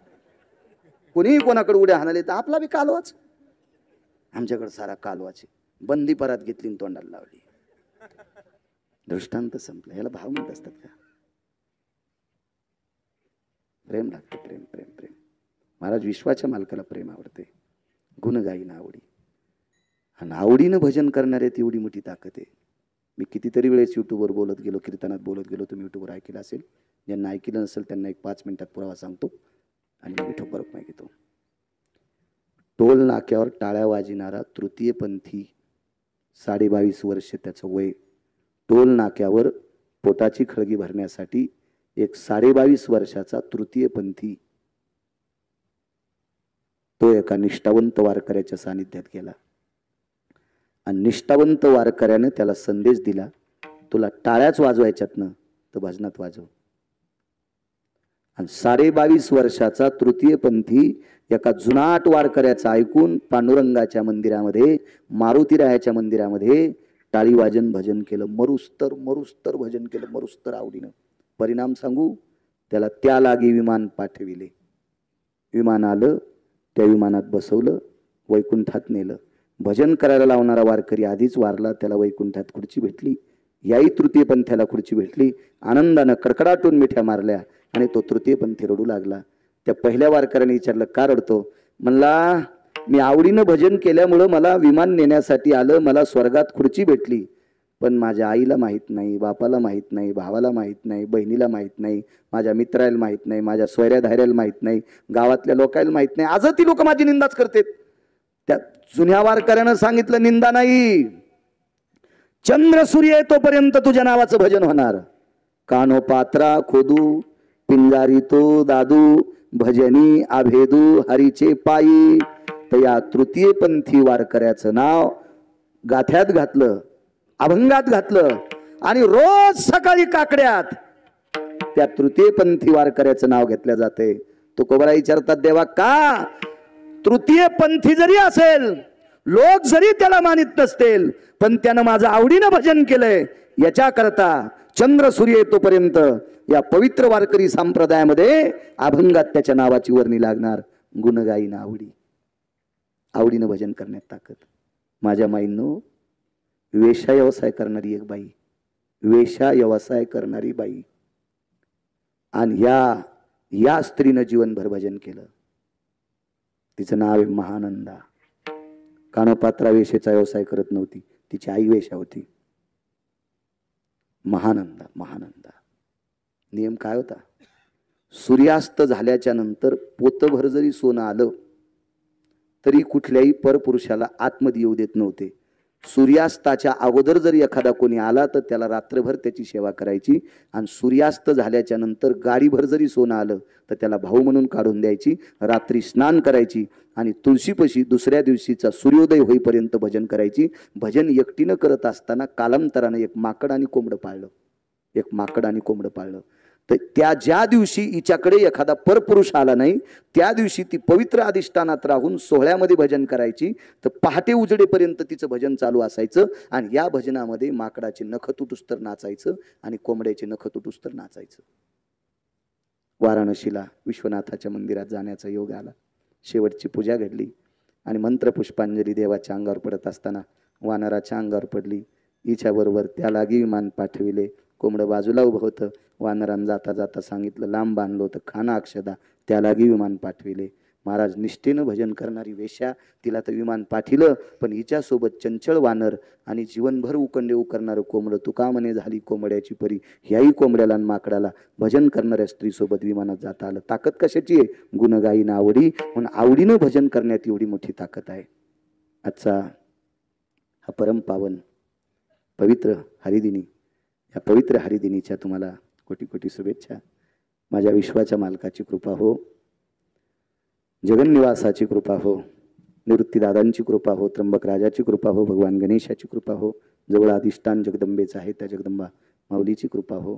कोणी कोणाकडे उड्या हाणाले तर आपला बी कालवाच. आमच्याकडे सारा कालवाचे. बंदी परत घेतली तोंडाला लावली. दृष्टांत संपला. याला भाव म्हणत असतात का. प्रेम लागते. प्रेम प्रेम प्रेम. महाराज विश्वाच्या मालकाला प्रेम आवडते. गुणगायीन आवडी. आणि आवडीनं भजन करणाऱ्यात एवढी मोठी ताकद आहे. मी कितीतरी वेळेस युट्यूबवर बोलत गेलो, कीर्तनात बोलत गेलो. तुम्ही युट्यूबवर ऐकलं असेल. ज्यांना ऐकलं नसेल त्यांना एक 5 मिनिटात पुरावा सांगतो आणि मी विठो परत मागितो. टोल नाक्यावर टाळ्या वाजविणारा तृतीयपंथी, 22.5 वर्ष त्याचं वय. टोल नाक्यावर पोटाची खळगी भरण्यासाठी एक 22.5 वर्षाचा तृतीयपंथी तो एका निष्ठावंत वारकऱ्याच्या सानिध्यात गेला. आणि निष्ठावंत वारकऱ्याने त्याला संदेश दिला, तुला टाळ्याच वाजवायच्यात ना तर भजनात वाजव. आणि 22.5 वर्षाचा तृतीयपंथी एका जुनाट वारकऱ्याचं ऐकून पांडुरंगाच्या मंदिरामध्ये, मारुतीरायाच्या मंदिरामध्ये टाळी वाजन भजन केलं. मरुस्तर भजन केलं, मरुस्तर आवडीनं. परिणाम सांगू, त्याला त्या लागी विमान पाठविले. विमान आलं, त्या विमानात बसवलं, वैकुंठात नेलं. भजन करायला लावणारा वारकरी आधीच वारला, त्याला वैकुंठात खुर्ची भेटली. याही तृतीयपंथ्याला खुर्ची भेटली. आनंदानं कडकडाटून मिठ्या मारल्या आणि तो तृतीयपंथी रडू लागला. त्या पहिल्या वारकऱ्याने विचारलं, का रडतो? म्हणला, मी आवडीनं भजन केल्यामुळं मला विमान नेण्यासाठी आलं, मला स्वर्गात खुर्ची भेटली, पण माझ्या आईला माहीत नाही, बापाला माहीत नाही, भावाला माहीत नाही, बहिणीला माहीत नाही, माझ्या मित्राला माहीत नाही, माझ्या सोयऱ्या धायऱ्याला माहीत नाही, गावातल्या लोकांना माहीत नाही. आज ती लोक माझी निंदाच करतात. त्या जुन्या वारकऱ्यानं सांगितलं, निंदा नाही, चंद्र सूर्य येतोपर्यंत तुझ्या नावाचं भजन होणार. कानो पात्रा खोदू पिंजारी तो दादू, भजनी आभेदू हरीचे पायी. तर या तृतीयपंथी वारकऱ्याचं नाव गाथ्यात घातलं, अभंगात घातलं आणि रोज सकाळी काकड्यात त्या तृतीयपंथी वारकऱ्याचं नाव घेतलं जाते. तुकोबरा विचारतात, देवा का? तृतीयपंथी जरी असेल, लोक जरी त्याला मानित नसतील, पण त्यानं माझं आवडीनं भजन केलंय, याच्याकरता चंद्र सूर्य येतोपर्यंत या पवित्र वारकरी संप्रदायामध्ये अभंगात त्याच्या नावाची वर्णी लागणार. गुणगायीन आवडीनं भजन करण्यात ताकद. माझ्या माईंनो, वेश्या व्यवसाय करणारी एक बाई, वेश्या व्यवसाय करणारी बाई, आणि या स्त्रीनं जीवनभर भजन केलं. तिचं नाव आहे महानंदा. कानोपात्रा वेशेचा व्यवसाय करत नव्हती, तिची आई वेश्या होती. महानंदा नियम काय होता? सूर्यास्त झाल्याच्या नंतर पोतभर जरी सोनं आलं तरी कुठल्याही परपुरुषाला आतमध्ये येऊ देत नव्हते. सूर्यास्ताच्या अगोदर जरी एखादा कोणी आला तर त्याला रात्रभर त्याची सेवा करायची, आणि सूर्यास्त झाल्याच्या नंतर गाडीभर जरी सोनं आलं तर त्याला भाऊ म्हणून काढून द्यायची. रात्री स्नान करायची आणि तुळशीपाशी दुसऱ्या दिवशीचा सूर्योदय होईपर्यंत भजन करायची. भजन एकटीनं करत असताना कालांतरानं एक माकड आणि कोंबडं पाळलं. तर त्या ज्या दिवशी हिच्याकडे एखादा परपुरुष आला नाही, त्या दिवशी ती पवित्र अधिष्ठानात राहून सोहळ्यामध्ये भजन करायची. तर पहाटे उजडेपर्यंत तिचं भजन चालू असायचं, आणि या भजनामध्ये माकडाचे नख तुटुस्तर नाचायचं आणि कोंबड्याचे नख तुटुस्तर नाचायचं. वाराणसीला विश्वनाथाच्या मंदिरात जाण्याचा योग आला. शेवटची पूजा घडली आणि मंत्रपुष्पांजली देवाच्या अंगावर पडत असताना वानराच्या अंगावर पडली. हिच्याबरोबर त्या लागी विमान पाठविले. कोंबडं बाजूला उभं होतं. वानरान जाता जाता सांगितलं, लांब बांधलो तर खाना अक्षदा, त्या लागी विमान पाठविले. महाराज, निष्ठेनं भजन करणारी वेश्या, तिला तर विमान पाठिलं, पण हिच्यासोबत चंचल वानर आणि जीवनभर उकंडे उकरणारं कोंबडं, तुका म्हणे झाली कोंबड्याची परी. ह्याही कोंबड्याला आणि माकडाला भजन करणाऱ्या स्त्रीसोबत विमानात जाता आलं. ताकद कशाची आहे? गुणगायीन आवडी. म्हणून आवडीनं भजन करण्यात एवढी मोठी ताकद आहे. आजचा हा परम पावन पवित्र हरिदिनी, या पवित्र हरिदिनीच्या तुम्हाला कोटी कोटी शुभेच्छा. माझ्या विश्वाच्या मालकाची कृपा हो, जगन्निवासाची कृपा हो, निवृत्तीदादांची कृपा हो, त्र्यंबक राजाची कृपा हो, भगवान गणेशाची कृपा हो, जवळ अधिष्ठान जगदंबेचं आहे त्या जगदंबा माऊलीची कृपा हो,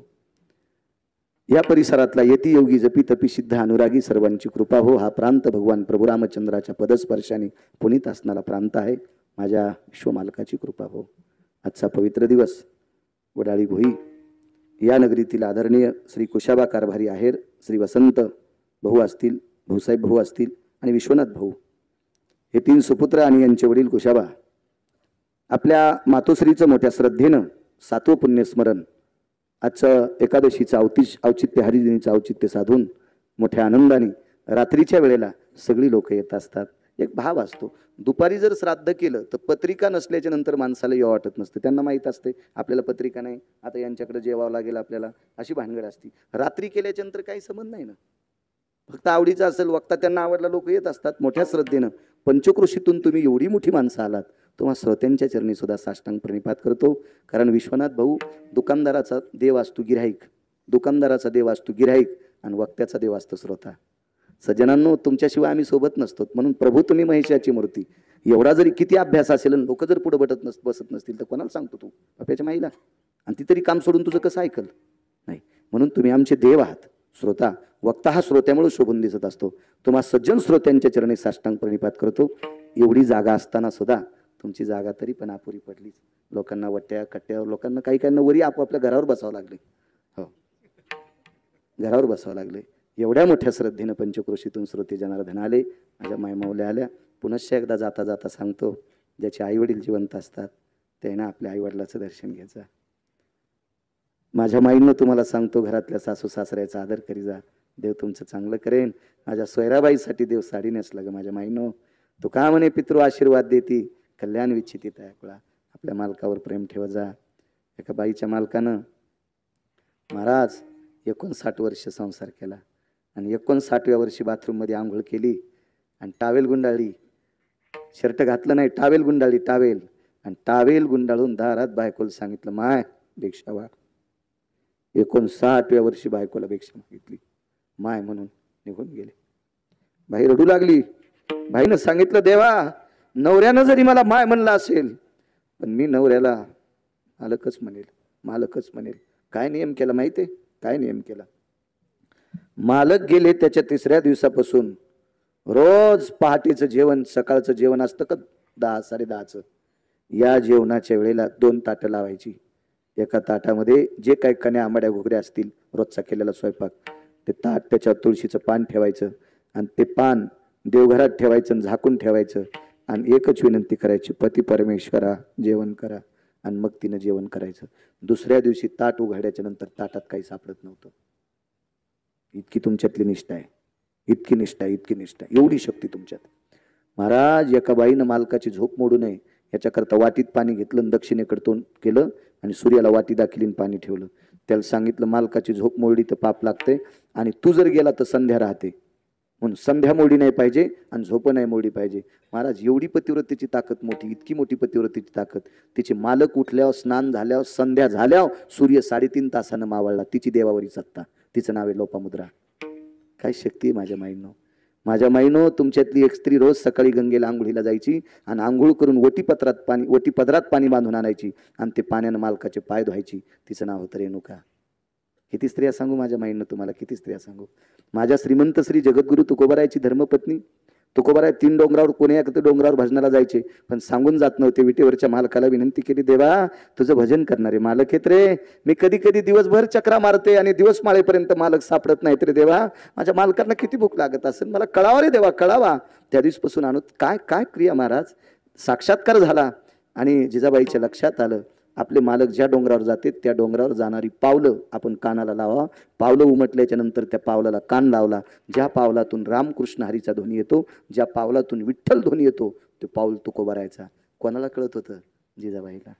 या परिसरातला यती योगी जपी तपी सिद्ध अनुरागी सर्वांची कृपा हो. हा प्रांत भगवान प्रभू रामचंद्राच्या पदस्पर्शाने पुनीत असणारा प्रांत आहे. माझ्या विश्वमालकाची कृपा हो. आजचा पवित्र दिवस वडाळी भोई या नगरीतील आदरणीय श्री कुशाबा कारभारी आहेर, श्री वसंत भाऊ असतील, भाऊसाहेब भाऊ असतील आणि विश्वनाथ भाऊ, हे 3 सुपुत्र आणि यांचे वडील कुशाबा आपल्या मातोश्रीचं मोठ्या श्रद्धेनं 7वं पुण्यस्मरण आजचं एकादशीचं औचित्य हरिदिनीचं औचित्य साधून मोठ्या आनंदाने रात्रीच्या वेळेला सगळी लोक येत असतात. एक भाव असतो. दुपारी जर श्राद्ध केलं तर पत्रिका नसल्याच्या नंतर माणसाला येऊ वाटत नसतं. त्यांना माहीत असते आपल्याला पत्रिका नाही, आता यांच्याकडे जेवावं लागेल आपल्याला, अशी भानगड असती. रात्री केल्याच्या नंतर काही संबंध नाही ना, फक्त आवडीचं असेल, वक्ता त्यांना आवडला, लोक येत असतात मोठ्या श्रद्धेनं. पंचक्रोशीतून तुम्ही एवढी मोठी माणसं आलात, तुम्हा श्रोत्यांच्या चरणी सुद्धा साष्टांग प्रणिपात करतो. कारण विश्वनाथ भाऊ दुकानदाराचा देव असतो गिऱ्हाईक, दुकानदाराचा देव असतो गिऱ्हाईक, आणि वक्त्याचा देव असतो श्रोता. सज्जनांनो, तुमच्याशिवाय आम्ही सोबत नसतो. म्हणून प्रभू तुम्ही महेशाची मूर्ती. एवढा जरी किती अभ्यास असेल आणि लोक जर पुढे बसत नसतील तर कोणाला सांगतो तू बाप्याच्या माईला? आणि ती तरी काम सोडून तुझं कसं ऐकल? नाही. म्हणून तुम्ही आमचे देव आहात. श्रोता वक्ता हा श्रोत्यामुळे शोभून दिसत असतो. तुम्हा सज्जन श्रोत्यांच्या चरणी साष्टांग प्रणिपात करतो. एवढी जागा असताना सुद्धा तुमची जागा तरी पण अपुरी पडलीच. लोकांना वट्ट्या कट्ट्यावर, लोकांना काही वरी आपापल्या घरावर बसावं लागले. हो, घरावर बसावं लागले. एवढ्या मोठ्या श्रद्धेनं पंचक्रोशीतून श्रोते जनार्दन आले, माझ्या मायमाऊल्या आल्या. पुनश्च एकदा जाता जाता सांगतो, ज्याचे आईवडील जिवंत असतात त्यानं आपल्या आईवडिलाचं दर्शन घ्यायचं. माझ्या माईनं तुम्हाला सांगतो, घरातल्या सासू सासऱ्याचा आदर करी जा, देव तुमचं चांगलं करेन. माझ्या सोयराबाईसाठी देव साडी नेसला ग माझ्या माईनं. तू का म्हणे पितृ आशीर्वाद देती, कल्याण विच्छिती ऐकला. आपल्या मालकावर प्रेम ठेवत जा. एका बाईच्या मालकानं महाराज 59 वर्ष संसार केला आणि 59व्या वर्षी बाथरूममध्ये आंघोळ केली आणि टावेल गुंडाळली. शर्ट घातलं नाही, टावेल गुंडाळली, टावेल. आणि टावेल गुंडाळून दारात बायकोला सांगितलं, माय भिक्षा वाढ. 59व्या वर्षी बायकोला भिक्षा मागितली, माय म्हणून निघून गेले. बाई रडू लागली. बाईनं सांगितलं, देवा नवऱ्यानं जरी मला माय म्हणलं असेल पण मी नवऱ्याला मालकच म्हणेल, मालकच म्हणेल. काय नियम केला माहितीये? काय नियम केला? मालक गेले त्याच्या 3ऱ्या दिवसापासून रोज पहाटेचं जेवण, सकाळचं जेवण असतं का 10 10:30चं, या जेवणाच्या वेळेला 2 ताटं लावायची. एका ताटामध्ये जे काही कण्या आंबाड्या घुगऱ्या असतील, रोजचा केलेला स्वयंपाक, ते ताट त्याच्यावर तुळशीचं पान ठेवायचं आणि ते पान देवघरात ठेवायचं आणि झाकून ठेवायचं आणि एकच विनंती करायची, पती परमेश्वरा जेवण करा. आणि मग तिनं जेवण करायचं. दुसऱ्या दिवशी ताट उघड्याच्या नंतर ताटात काही सापडत नव्हतं. इतकी तुमच्यातली निष्ठा आहे, इतकी निष्ठा, इतकी निष्ठा, एवढी शक्ती तुमच्यात. महाराज एका बाईनं मालकाची झोप मोडू नये याच्याकरता वाटीत पाणी घेतलं आणि दक्षिणेकडे तोंड केलं आणि सूर्याला वाटी दाखिलीन पाणी ठेवलं. त्याला सांगितलं, मालकाची झोप मोडली तर पाप लागते आणि तू जर गेला तर संध्या राहते, म्हणून संध्या मोडी नाही पाहिजे आणि झोप नाही मोडी पाहिजे. महाराज एवढी पतिव्रतेची ताकद मोठी, इतकी मोठी पतिव्रतेची ताकद. तिचे मालक उठल्यावर, स्नान झाल्यावर, संध्या झाल्यावर सूर्य 3.5 तासानं मावळला. तिची देवावरी सत्ता, तिचं नाव आहे लोपामुद्रा. काय शक्ती आहे माझ्या माईनो. माझ्या माईनो, तुमच्यातली एक स्त्री रोज सकाळी गंगेला आंघोळीला जायची आणि आंघोळ करून ओटीपदरात पाणी बांधून आणायची आणि ते पाण्यानं मालकाचे पाय धुवायची. तिचं नाव होतं रेणुका. किती स्त्रिया सांगू माझ्या माईनं तुम्हाला, किती स्त्रिया सांगू. माझ्या श्रीमंत श्री जगद्गुरु तुकोबारायची धर्मपत्नी. तुकोबाराय 3 डोंगरावर, कोणी एका डोंगरावर भजनाला जायचे पण सांगून जात नव्हते. विटेवरच्या मालकाला विनंती केली, देवा तुझं भजन करणारे मालक येत रे, मी कधी कधी दिवसभर चक्रा मारते आणि दिवस माळेपर्यंत मालक सापडत नाहीत रे देवा. माझ्या मालकांना किती भूक लागत असेल, मला कळावा रे देवा, कळावा. त्या दिवसपासून आणू काय काय क्रिया महाराज. साक्षात्कार झाला आणि जिजाबाईच्या लक्षात आलं, आपले मालक ज्या डोंगरावर जाते त्या डोंगरावर जाणारी पावलं आपण कानाला लावा. पावलं उमटल्याच्या नंतर त्या पावलाला कान लावला. ज्या पावलातून रामकृष्ण हरीचा ध्वनी येतो, ज्या पावलातून विठ्ठल ध्वनी येतो, ते पाऊल तुकोबारायचा. कोणाला कळत होतं? जिजाबाईला.